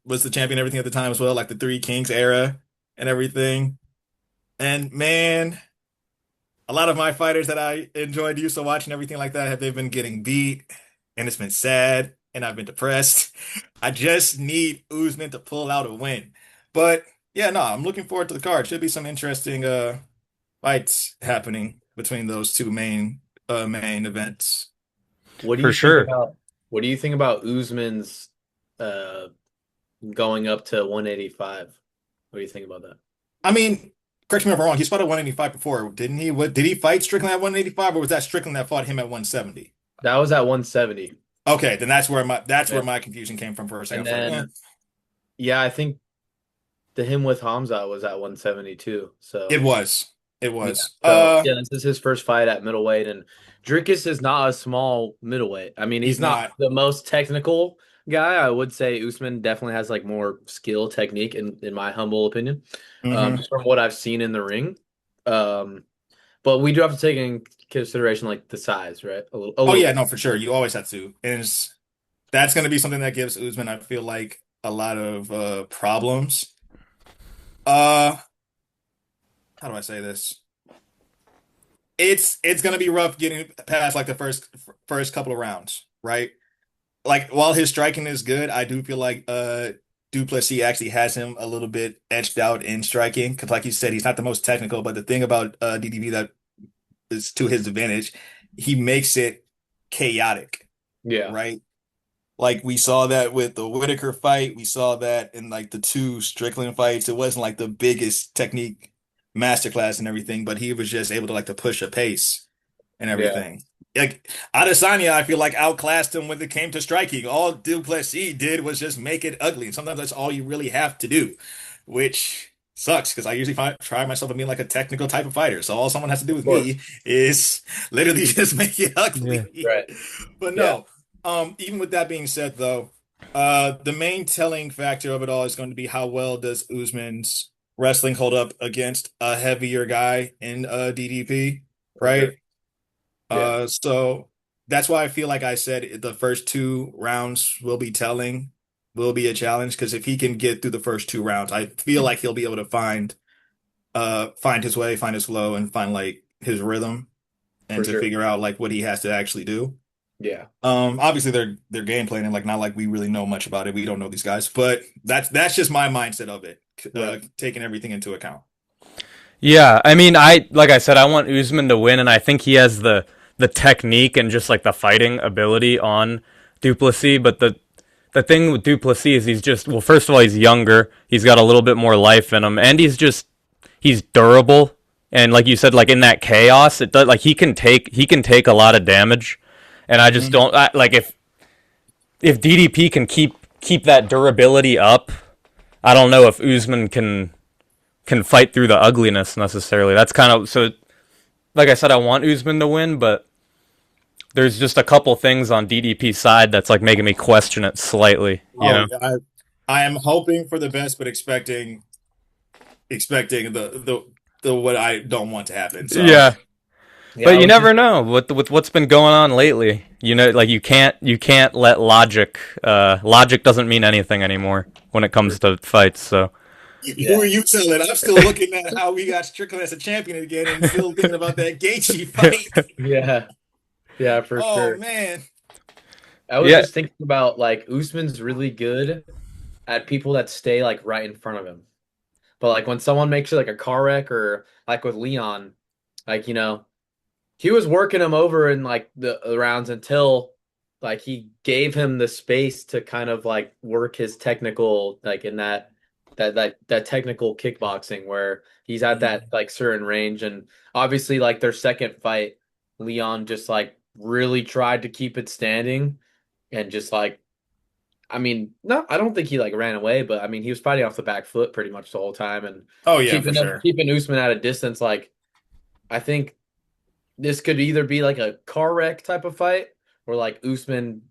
was the champion and everything at the time as well, like the Three Kings era and everything. And man, a lot of my fighters that I enjoyed used to watching everything like that have they've been getting beat, and it's been sad, and I've been depressed. I just need Usman to pull out a win. But yeah, no, I'm looking forward to the card. Should be some interesting fights happening between those two main events. What do For you think sure. about what do you think about Usman's uh going up to 185? What do you think about that? I mean, correct me if I'm wrong. He's fought at 185 before, didn't he? What did he fight Strickland at 185, or was that Strickland that fought him at 170? That was at 170. Okay, then that's Yeah. where my confusion came from for a second. I And was like, then yeah, I think the him with Hamza was at 172. it So was, it yeah. was. So yeah, this is his first fight at middleweight, and Dricus is not a small middleweight. I mean, he's He's not not. the most technical guy. I would say Usman definitely has like more skill, technique, in my humble opinion, Hmm. just from what I've seen in the ring. Um, but we do have to take in consideration like the size, right? A Oh little yeah, bit. no, for sure. You always have to, and that's going to be something that gives Usman, I feel like, a lot of problems. Uh, how do I say this? It's going to be rough getting past like the first couple of rounds, right? Like while his striking is good, I do feel like Duplessis actually has him a little bit edged out in striking because, like you said, he's not the most technical. But the thing about DDB that is to his advantage, he makes it chaotic, Yeah, right? Like we saw that with the Whitaker fight, we saw that in like the two Strickland fights. It wasn't like the biggest technique masterclass and everything, but he was just able to like to push a pace and yeah, everything. Like Adesanya, I feel like outclassed him when it came to striking. All Duplessis did was just make it ugly, and sometimes that's all you really have to do, which sucks because I usually try myself as being like a technical type of fighter. So all someone has to do of with course. me is literally just make it Yeah. ugly. Right. But Yeah, no, even with that being said, though, the main telling factor of it all is going to be how well does Usman's wrestling hold up against a heavier guy in DDP, for sure. right? Yeah. So that's why I feel like I said the first two rounds will be telling, will be a challenge because if he can get through the first two rounds, I feel like he'll be able to find his way, find his flow, and find like his rhythm and For to sure. figure out like what he has to actually do. Yeah. Obviously they're game planning, like not like we really know much about it. We don't know these guys, but that's just my mindset of it, Right. taking everything into account. Yeah, I mean, I like I said, I want Usman to win, and I think he has the technique and just like the fighting ability on Duplessis. But the thing with Duplessis is he's just well, first of all, he's younger, he's got a little bit more life in him, and he's durable. And like you said, like in that chaos, it does like he can take a lot of damage, and I just Hmm. don't like if DDP can keep that durability up. I don't know if Usman can fight through the ugliness necessarily. That's kind of so. Like I said, I want Usman to win, but there's just a couple things on DDP's side that's like making me question it slightly. You Oh, know? I am hoping for the best, but expecting the what I don't want to happen. So Yeah, Yeah, but I you was just never know with what's been going on lately. You know, like you can't let logic. Logic doesn't mean anything anymore when it comes to fights. So who yeah. are you telling? I'm still looking at how we got Strickland as a champion again, and still thinking about that Gaethje fight. Yeah. Yeah, for Oh sure. man. I was Yeah, just thinking about like Usman's really good at people that stay like right in front of him. But like when someone makes it like a car wreck or like with Leon, like he was working him over in like the rounds until like he gave him the space to kind of like work his technical like in that technical kickboxing where he's at that Mhm. like certain range. And obviously like their second fight, Leon just like really tried to keep it standing and just like I mean, no, I don't think he like ran away, but I mean he was fighting off the back foot pretty much the whole time and Oh yeah, for sure. keeping Usman at a distance. Like I think this could either be like a car wreck type of fight, or like Usman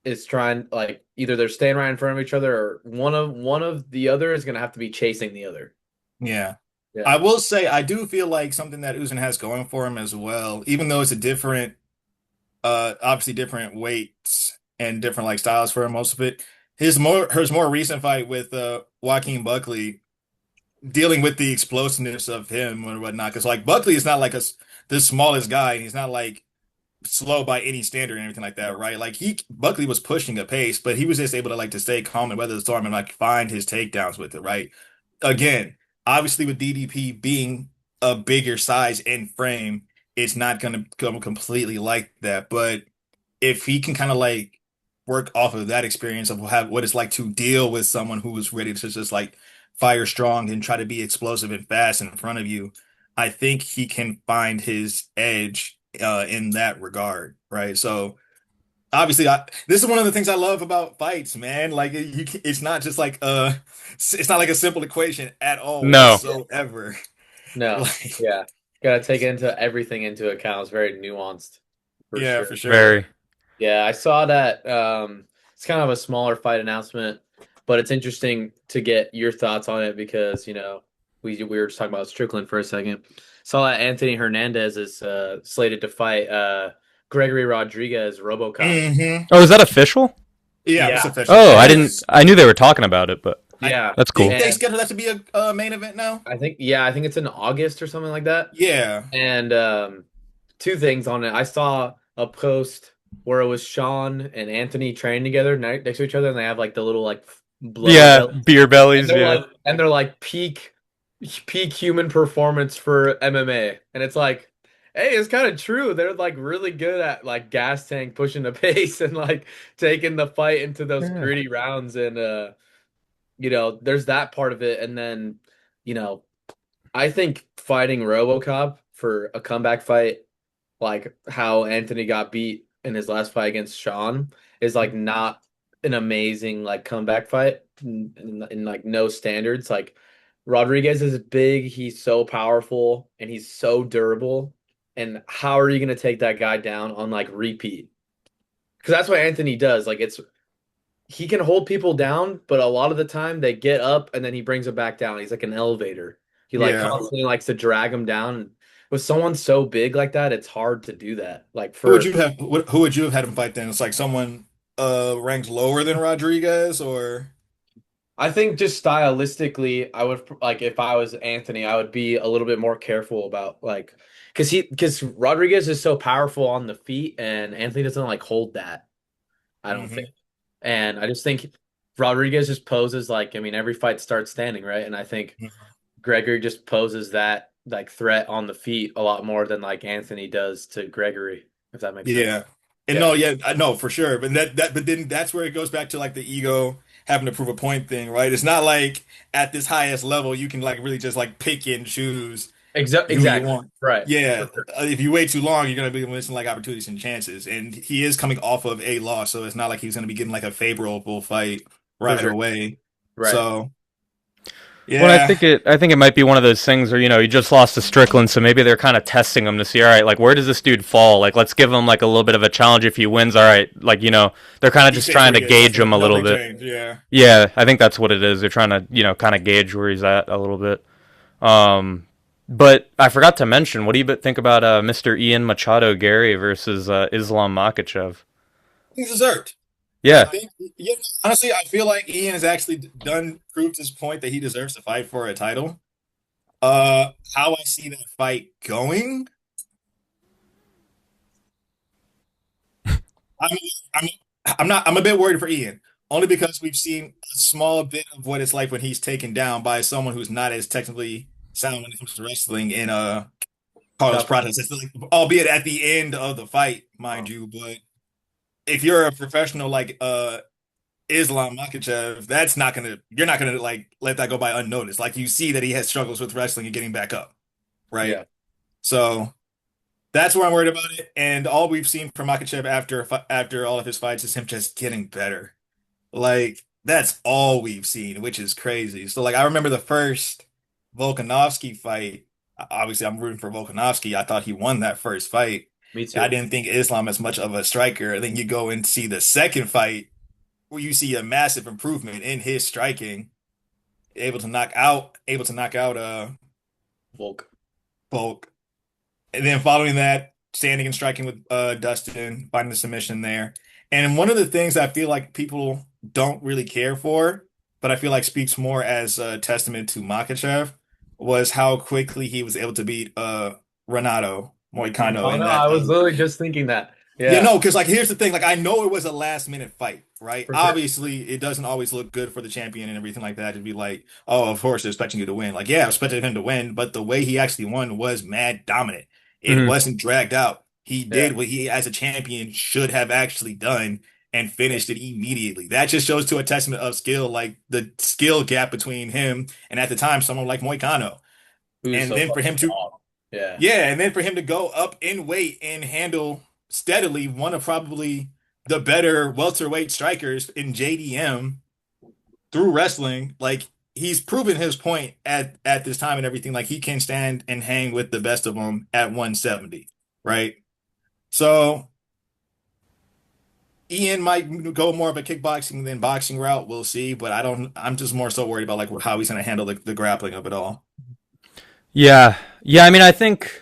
is trying like either they're staying right in front of each other, or one of the other is gonna have to be chasing the other. Yeah. Yeah. I will say I do feel like something that Usman has going for him as well, even though it's a different obviously different weights and different like styles for most of it. His more recent fight with Joaquin Buckley, dealing with the explosiveness of him or whatnot, because like Buckley is not like the smallest guy, and he's not like slow by any standard or anything like that, right? Like he Buckley was pushing a pace, but he was just able to like to stay calm and weather the storm and like find his takedowns with it, right? Again, obviously with DDP being a bigger size and frame, it's not gonna come completely like that. But if he can kind of like work off of that experience of what it's like to deal with someone who is ready to just like fire strong and try to be explosive and fast in front of you, I think he can find his edge in that regard, right? So obviously, this is one of the things I love about fights, man. Like it's not just like it's not like a simple equation at all no, whatsoever. No. Like, Yeah. Gotta take into everything into account. It's very nuanced for yeah, for sure. sure. very. Yeah, I saw that. It's kind of a smaller fight announcement, but it's interesting to get your thoughts on it because, we were just talking about Strickland for a second. Saw that Anthony Hernandez is slated to fight Gregory Rodriguez RoboCop. Hmm. Oh, is that official? Yeah, it's Yeah. official. Oh, I I think didn't. I knew they were talking about it, but I Yeah. that's cool. think they And scheduled that to be a main event now. I think it's in August or something like that. Yeah. And two things on it. I saw a post where it was Sean and Anthony training together next to each other, and they have like the little like bloated Yeah, belly, beer and bellies. they're Yeah. like peak human performance for MMA, and it's like, hey, it's kind of true. They're like really good at like gas tank pushing the pace and like taking the fight into those Yeah. gritty rounds, and there's that part of it, and then you know, I think fighting RoboCop for a comeback fight like how Anthony got beat in his last fight against Sean is like not an amazing like comeback fight in like no standards. Like Rodriguez is big, he's so powerful, and he's so durable. And how are you gonna take that guy down on like repeat? Because that's what Anthony does. Like he can hold people down, but a lot of the time they get up and then he brings them back down. He's like an elevator. He like Yeah. constantly likes to drag them down. With someone so big like that, it's hard to do that. Like Who would for you have who would you have had him fight then? It's like someone ranked lower than Rodriguez or I think just stylistically, I would like if I was Anthony, I would be a little bit more careful about like because Rodriguez is so powerful on the feet and Anthony doesn't like hold that, I don't think. hmm And I just think Rodriguez just poses like I mean every fight starts standing, right? And I think Gregory just poses that like threat on the feet a lot more than like Anthony does to Gregory, if that makes sense. Yeah. And Yeah. no, yeah, I know for sure. But but then that's where it goes back to like the ego having to prove a point thing, right? It's not like at this highest level you can like really just like pick and choose who you Exactly. want. Right. Yeah, For sure. if you wait too long, you're gonna be missing like opportunities and chances. And he is coming off of a loss, so it's not like he's gonna be getting like a favorable fight For right sure. away. Right. So Well, yeah, I think it might be one of those things where you just lost to Strickland, so maybe they're kind of testing him to see, all right, like where does this dude fall? Like let's give him like a little bit of a challenge. If he wins, all right, like they're kind of he just stays trying where to he is. gauge him a little Nothing bit. changed. Yeah. Yeah, I think that's what it is. They're trying to kind of gauge where he's at a little bit. But I forgot to mention, what do you think about Mr. Ian Machado Gary versus Islam Makhachev? He's deserved. I Yeah, think, yeah, honestly, I feel like Ian has actually done proved his point that he deserves to fight for a title. How I see that fight going, I'm, I'm, I'm a bit worried for Ian, only because we've seen a small bit of what it's like when he's taken down by someone who's not as technically sound when it comes to wrestling in Carlos Tough. Pratas. It's like, albeit at the end of the fight, mind you, but if you're a professional like Islam Makhachev, that's not gonna you're not gonna like let that go by unnoticed. Like you see that he has struggles with wrestling and getting back up, right? Yeah. So that's where I'm worried about it. And all we've seen from Makhachev after all of his fights is him just getting better. Like that's all we've seen, which is crazy. So like I remember the first Volkanovski fight. Obviously, I'm rooting for Volkanovski. I thought he won that first fight. Me I too. didn't think Islam as much of a striker. I think you go and see the second fight where you see a massive improvement in his striking, able to knock out Volk. Volk. And then following that, standing and striking with Dustin, finding the submission there. And one of the things I feel like people don't really care for, but I feel like speaks more as a testament to Makhachev, was how quickly he was able to beat Renato Moicano Oh in no, that I was literally just thinking that. yeah, Yeah, no, because like here's the thing, like I know it was a last minute fight, right? for sure. Obviously, it doesn't always look good for the champion and everything like that to be like, oh, of course they're expecting you to win. Like, yeah, I expected him to win, but the way he actually won was mad dominant. It Mhm. wasn't dragged out. He Yeah. did what he as a champion should have actually done and finished it immediately. That just shows to a testament of skill, like the skill gap between him and at the time someone like Moicano. Who's And so then for fucking him to strong. Yeah. yeah, and then for him to go up in weight and handle steadily one of probably the better welterweight strikers in JDM through wrestling, like he's proven his point at this time and everything. Like he can stand and hang with the best of them at 170, right? So Ian might go more of a kickboxing than boxing route. We'll see, but I don't. I'm just more so worried about like how he's going to handle the grappling of it all. Yeah, yeah. I mean, I think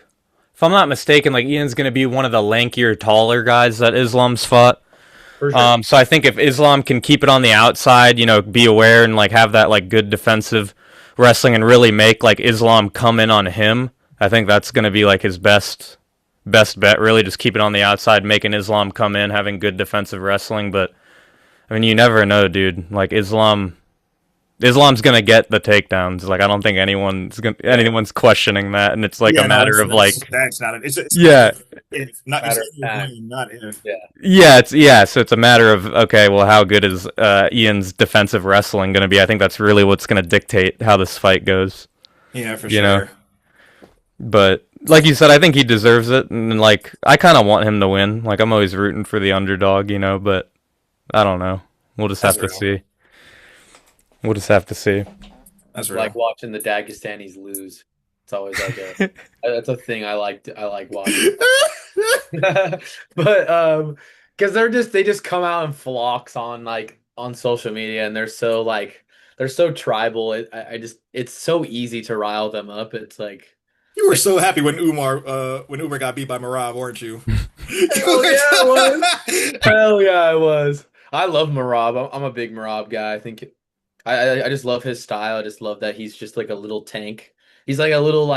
if I'm not mistaken, like Ian's going to be one of the lankier, taller guys that Islam's fought. For sure. So I think if Islam can keep it on the outside, be aware and like have that like good defensive wrestling and really make like Islam come in on him, I think that's going to be like his best bet. Really, just keep it on the outside, making Islam come in, having good defensive wrestling. But I mean, you never know, dude. Like Islam's gonna get the takedowns. Like I don't think Yeah. anyone's questioning that, and it's like a Yeah, no, matter of like that's not it. It's an yeah, if not it's Matter of a time. when, not if. Yeah. yeah. So it's a matter of okay, well, how good is Ian's defensive wrestling gonna be? I think that's really what's gonna dictate how this fight goes. Yeah, for You know, sure. but like you said, I think he deserves it, and like I kind of want him to win. Like I'm always rooting for the underdog, but I don't know. We'll just That's have to real. see. We'll just have to see. That's It's like real. watching the Dagestanis lose. It's always like a that's a thing I like watching. But because they just come out in flocks on on social media and they're so tribal. I just it's so easy to rile them up. You were Like so happy when Umar got beat by Marab, weren't you? hell yeah, I was. Hell yeah, I was. I love Marab. I'm a big Marab guy. I think I just love his style. I just love that he's just like a little tank. He's like a little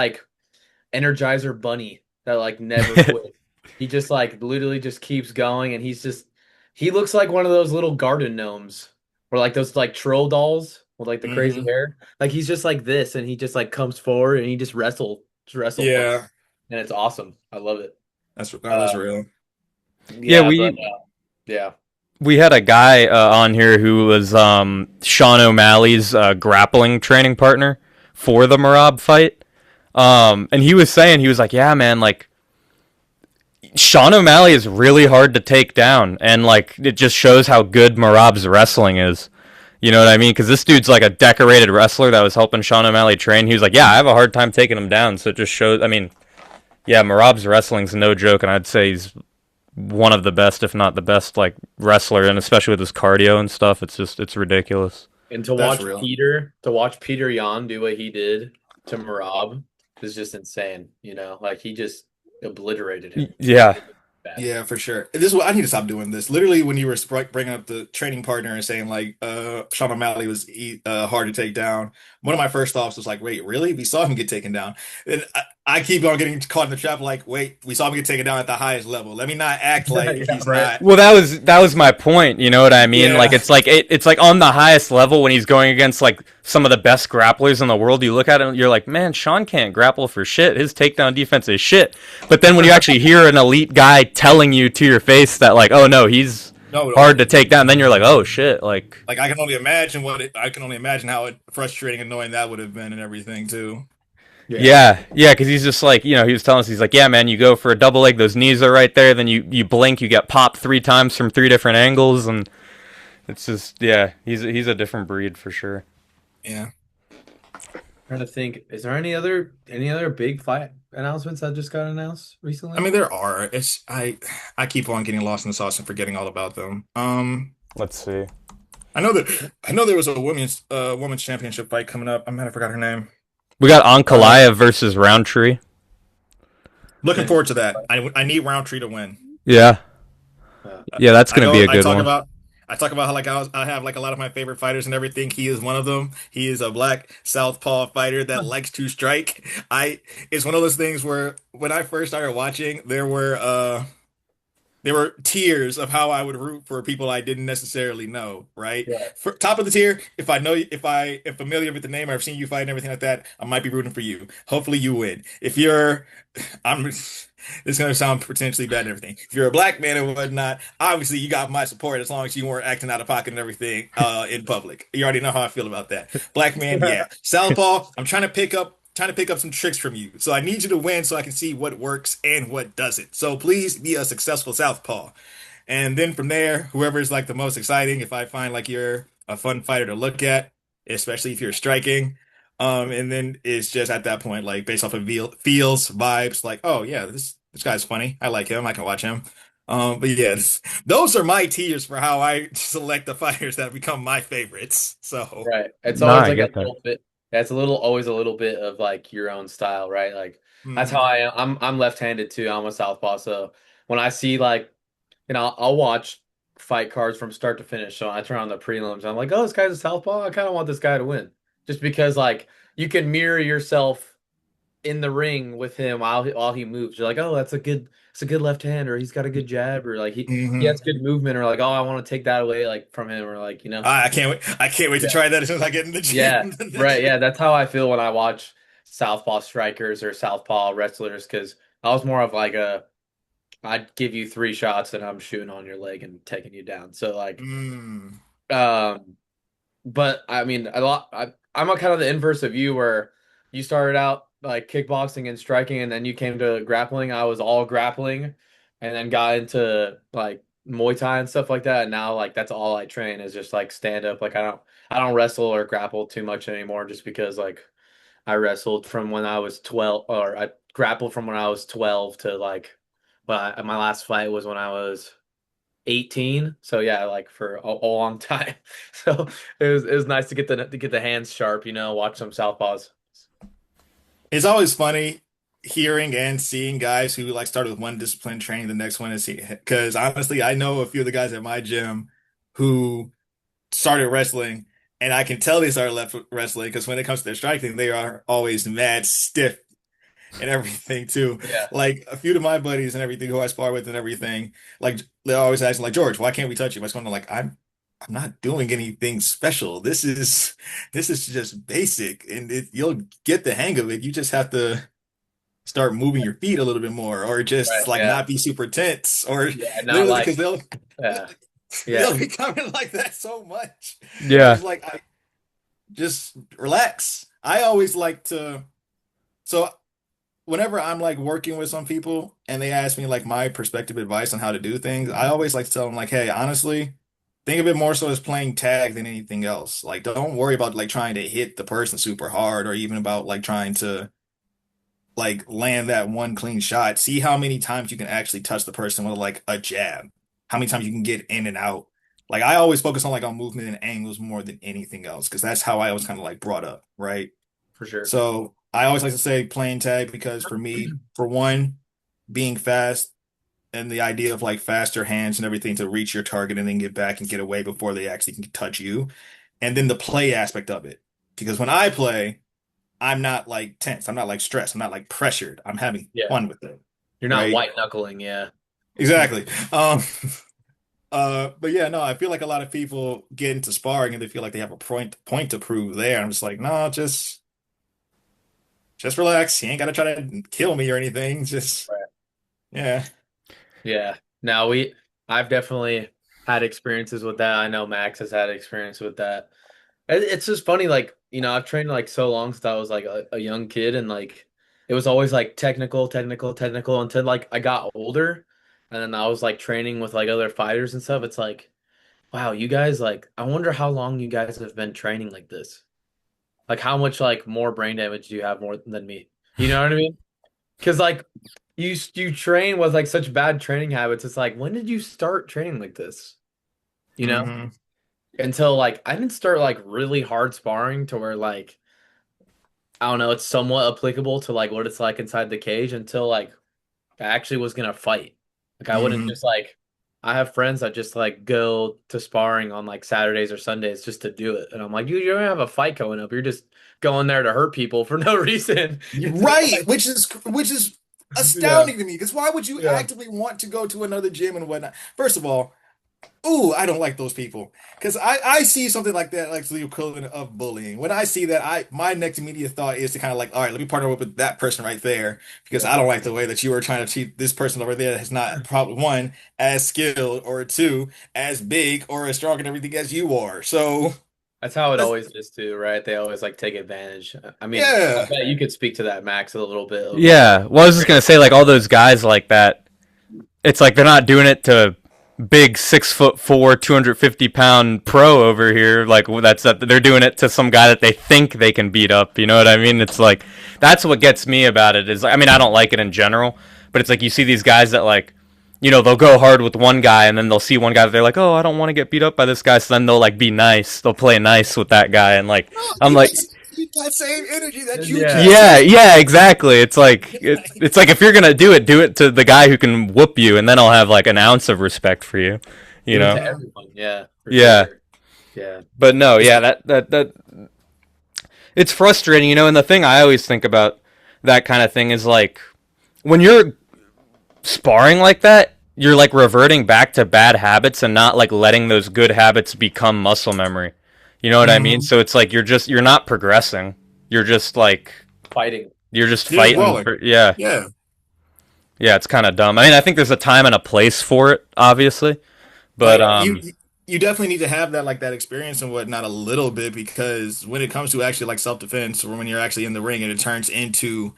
Energizer bunny that never quit. He just literally just keeps going and he looks like one of those little garden gnomes or like those troll dolls with the crazy Hmm. hair. Like he's just like this and he just comes forward and he just wrestle fucks. Yeah, And it's awesome. I love it. that's real. Yeah, Yeah, but we yeah. we had a guy on here who was Sean O'Malley's grappling training partner for the Marab fight. And he was saying, he was like, yeah, man, like, Sean O'Malley is really hard to take down. And, like, it just shows how good Marab's wrestling is. You know what I mean? Because this dude's like a decorated wrestler that was helping Sean O'Malley train. He was like, yeah, I have a hard time taking him down. So it just shows, I mean, yeah, Marab's wrestling's no joke. And I'd say he's one of the best, if not the best, like wrestler, and especially with his cardio and stuff, it's ridiculous. And That's real. To watch Peter Yan do what he did to Marab is just insane. Like he just obliterated him. Yeah, Bad. Yeah, for sure. This is what I need to stop doing this. Literally, when you were bringing up the training partner and saying like Sean O'Malley was hard to take down, one of my first thoughts was like, wait, really? We saw him get taken down. And I keep on getting caught in the trap. Like, wait, we saw him get taken down at the highest level. Let me not act like Yeah, he's right. not. Well, that was my point. You know what I mean? Like Yeah, it's like on the highest level when he's going against like some of the best grapplers in the world. You look at him, you're like, man, Sean can't grapple for shit. His takedown defense is shit. But then when you actually hear an elite guy telling you to your face that like, oh no, he's no, hard to take down, then you're like, oh shit, like like I can only imagine I can only imagine how frustrating, annoying that would have been, and everything too. Yeah. yeah, because he's just like, he was telling us, he's like, yeah, man, you go for a double leg, those knees are right there, then you blink, you get popped 3 times from 3 different angles, and it's just, yeah, he's a different breed for sure. Yeah. Trying to think, is there any other big fight announcements that just got announced I recently? mean, there are. I keep on getting lost in the sauce and forgetting all about them. Let's see. I know there was a women's championship fight coming up. I might have forgot her name. We got Uh, Ankalaev versus Roundtree. Looking And forward to that. I need Roundtree to win. Yeah, uh, yeah, that's I gonna be know a good one. I talk about how like I have like a lot of my favorite fighters and everything. He is one of them. He is a black southpaw fighter that likes to strike. I It's one of those things where when I first started watching, there were tiers of how I would root for people I didn't necessarily know, right? yeah. For top of the tier, if I know if I am familiar with the name or I've seen you fight and everything like that, I might be rooting for you. Hopefully you win. If you're I'm this is gonna sound potentially bad and everything. If you're a black man and whatnot, obviously you got my support as long as you weren't acting out of pocket and everything in public. You already know how I feel about that. Black man, yeah. Southpaw, I'm trying to pick up some tricks from you. So I need you to win so I can see what works and what doesn't. So please be a successful southpaw. And then from there, whoever is like the most exciting, if I find like you're a fun fighter to look at, especially if you're striking, and then it's just at that point, like based off of feels, vibes, like, oh yeah, this guy's funny. I like him. I can watch him. But yeah, those are my tiers for how I select the fighters that become my favorites. So, Right. It's Nah, always I like a get that. little bit. That's always a little bit of like your own style, right? Like that's how mhm. I am. I'm left-handed too. I'm a southpaw, so when I see like, I'll watch fight cards from start to finish. So I turn on the prelims. I'm like, oh, this guy's a southpaw. I kind of want this guy to win, just because like you can mirror yourself in the ring with him while he moves. You're like, oh, it's a good left hand, or he's got a good jab, or like he has hmm good movement, or like, oh, I want to take that away like from him, or like I can't wait. I can't wait to Yeah. try that as soon as I get in the Yeah, gym. right. Yeah, that's how I feel when I watch Southpaw strikers or Southpaw wrestlers because I was more of like I'd give you 3 shots and I'm shooting on your leg and taking you down. So like, Mm. um, but I mean, I'm a kind of the inverse of you where you started out like kickboxing and striking and then you came to grappling. I was all grappling and then got into like Muay Thai and stuff like that. And now like that's all I train is just like stand up. Like I don't wrestle or grapple too much anymore just because like I wrestled from when I was 12 or I grappled from when I was 12 to like but my last fight was when I was 18. So yeah, like for a long time. So it was nice to get the hands sharp, watch some southpaws. It's always funny hearing and seeing guys who like start with one discipline, training the next one, and see. Because honestly, I know a few of the guys at my gym who started wrestling, and I can tell they started left wrestling because when it comes to their striking, they are always mad stiff and everything too. Yeah, Like a few of my buddies and everything who I spar with and everything, like they're always asking, like, George, why can't we touch you? What's going on? Like, I'm not doing anything special. This is just basic, and you'll get the hang of it. You just have to start moving your feet a little bit more, or right. just like Yeah. not be super tense, or Yeah, not literally because like yeah. Yeah. they'll be coming like that so much. And Yeah, it's like I just relax. I always like to so whenever I'm like working with some people and they ask me like my perspective advice on how to do things, I always like to tell them like, hey, honestly, think of it more so as playing tag than anything else. Like, don't worry about like trying to hit the person super hard or even about like trying to like land that one clean shot. See how many times you can actually touch the person with like a jab. How many times you can get in and out. Like I always focus on like on movement and angles more than anything else because that's how I was kind of like brought up, right? For sure. So I always like to say playing tag because for me, for one, being fast and the idea of like faster hands and everything to reach your target and then get back and get away before they actually can touch you. And then the play aspect of it. Because when I play, I'm not like tense. I'm not like stressed. I'm not like pressured. I'm having Yeah. fun with it. You're not Right? white knuckling, yeah. Exactly. But yeah, no, I feel like a lot of people get into sparring and they feel like they have a point to prove there. I'm just like, no, just relax. You ain't gotta try to kill me or anything. Just Right. yeah. Yeah. Now I've definitely had experiences with that. I know Max has had experience with that. It's just funny, like, I've trained like so long since I was like a young kid, and like it was always like technical, technical, technical until like I got older, and then I was like training with like other fighters and stuff. It's like, wow, you guys, like, I wonder how long you guys have been training like this. Like how much like more brain damage do you have more than me? You know what I mean? Because like you train with like such bad training habits. It's like, when did you start training like this? You know? Hmm. Until like I didn't start like really hard sparring to where like I don't know, it's somewhat applicable to like what it's like inside the cage until like I actually was gonna fight. Like I wouldn't Hmm. just like I have friends that just like go to sparring on like Saturdays or Sundays just to do it. And I'm like, you don't have a fight going up. You're just going there to hurt people for no reason. It's Right, like, which is yeah, astounding to me. Because why would you yeah. actively want to go to another gym and whatnot? First of all, ooh, I don't like those people. Because I see something like that, like the equivalent of bullying. When I see that, I my next immediate thought is to kind of like, all right, let me partner up with that person right there because Yeah. I don't like the way that you are trying to treat this person over there that's not probably one as skilled or two as big or as strong and everything as you are. So That's how it that's always is too, right? They always like take advantage. I mean, I yeah. bet you could speak to that, Max, a little bit of like Yeah. Well, I was just gonna say like all those guys like that. It's like they're not doing it to big 6'4", 250 pound pro over here. Like that. They're doing it to some guy that they think they can beat up. You know what I mean? It's like that's what gets me about it. Is I mean I don't like it in general, but it's like you see these guys that like. They'll go hard with one guy, and then they'll see one guy that they're like, "Oh, I don't want to get beat up by this guy." So then they'll like be nice. They'll play nice with that guy, and like No, I'm like, keep that same energy that you yeah. just yeah, expressed. yeah, exactly. It's like if you're gonna do it to the guy who can whoop you, and then I'll have like an ounce of respect for you. You Do it know? to Uh-huh. everyone. Yeah, for Yeah. sure. Yeah. But no, It's yeah, that it's frustrating, and the thing I always think about that kind of thing is like when you're sparring like that, you're like reverting back to bad habits and not like letting those good habits become muscle memory. You know what I mean? hmm So it's like you're not progressing. You're just like Fighting. you're just You're just fighting brawling. for yeah. Yeah. Yeah, it's kind of dumb. I mean, I think there's a time and a place for it, obviously, Oh but yeah, you definitely need to have that experience and whatnot a little bit because when it comes to actually like self-defense or when you're actually in the ring and it turns into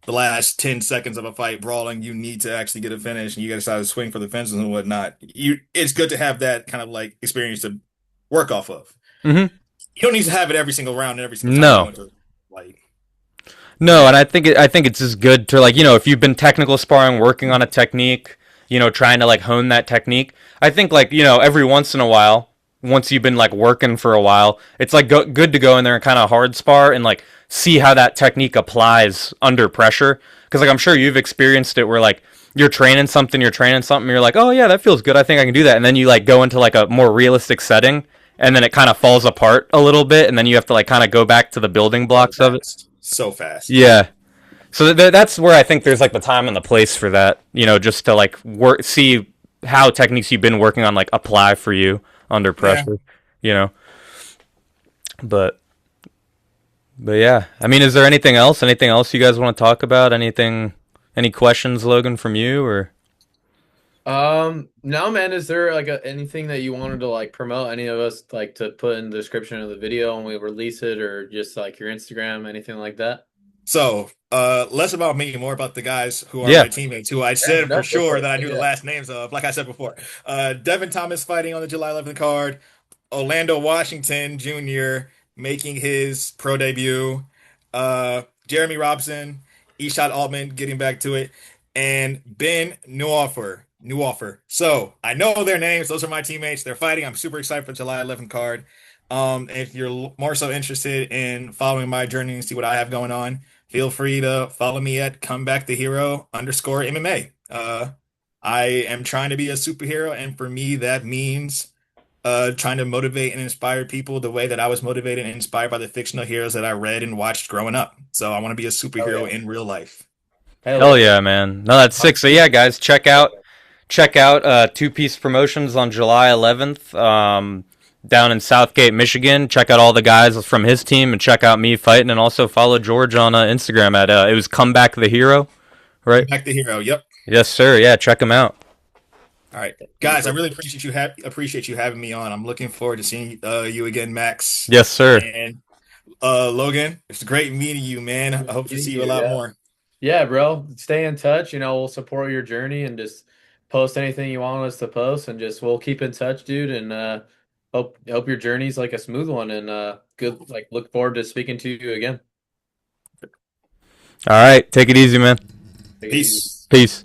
the last 10 seconds of a fight brawling, you need to actually get a finish and you got to decide to swing for the fences and whatnot. It's good to have that kind of like experience to work off of. hmm You don't need to have it every single round and every single time you go no, into like no, and I think it's just good to like if you've been technical sparring, working on a technique, trying to like hone that technique. I think like every once in a while, once you've been like working for a while, it's like good to go in there and kind of hard spar and like see how that technique applies under pressure. Because like I'm sure you've experienced it where like you're training something, you're like, oh yeah, that feels good. I think I can do that, and then you like go into like a more realistic setting, and then it kind of falls apart a little bit, and then you have to like kind of go back to the building so blocks of it. fast. So fast. Yeah. So that's where I think there's like the time and the place for that, just to like work, see how techniques you've been working on like apply for you under Yeah. pressure, you know. But but yeah, I mean, is there anything else? Anything else you guys want to talk about? Anything? Any questions, Logan, from you or? No, man, is there like anything that you wanted to like promote any of us like to put in the description of the video when we release it or just like your Instagram, anything like that? So, less about me, more about the guys who are my Yeah. teammates, who I Yeah, said for no, go for sure it. that I knew the Yeah. last names of, like I said before. Devin Thomas fighting on the July 11th card, Orlando Washington Jr. making his pro debut, Jeremy Robson, Ishad Altman getting back to it, and Ben Newoffer. Newoffer. So I know their names. Those are my teammates. They're fighting. I'm super excited for the July 11th card. If you're more so interested in following my journey and see what I have going on, feel free to follow me at comeback the hero underscore MMA. I am trying to be a superhero, and for me, that means trying to motivate and inspire people the way that I was motivated and inspired by the fictional heroes that I read and watched growing up. So I want to be a Oh superhero yeah. in real life. Hell Hell yeah. yeah, man. No, that's sick. So yeah, guys, check out Two Piece Promotions on July 11th. Down in Southgate, Michigan. Check out all the guys from his team and check out me fighting, and also follow George on Instagram at it was Comeback the Hero, Come right? back the hero. Yep. Yes, sir. Yeah, check him out. All right, You guys. I for really appreciate you having me on. I'm looking forward to seeing you again, Max. Yes, sir. And Logan, it's great meeting you, man. I hope to meeting see you a you. lot Yeah. more. Yeah, bro. Stay in touch. We'll support your journey and just post anything you want us to post and just we'll keep in touch, dude. And hope your journey's like a smooth one and good like look forward to speaking to you again. All right, take it easy, man. Take it easy. Peace. Peace.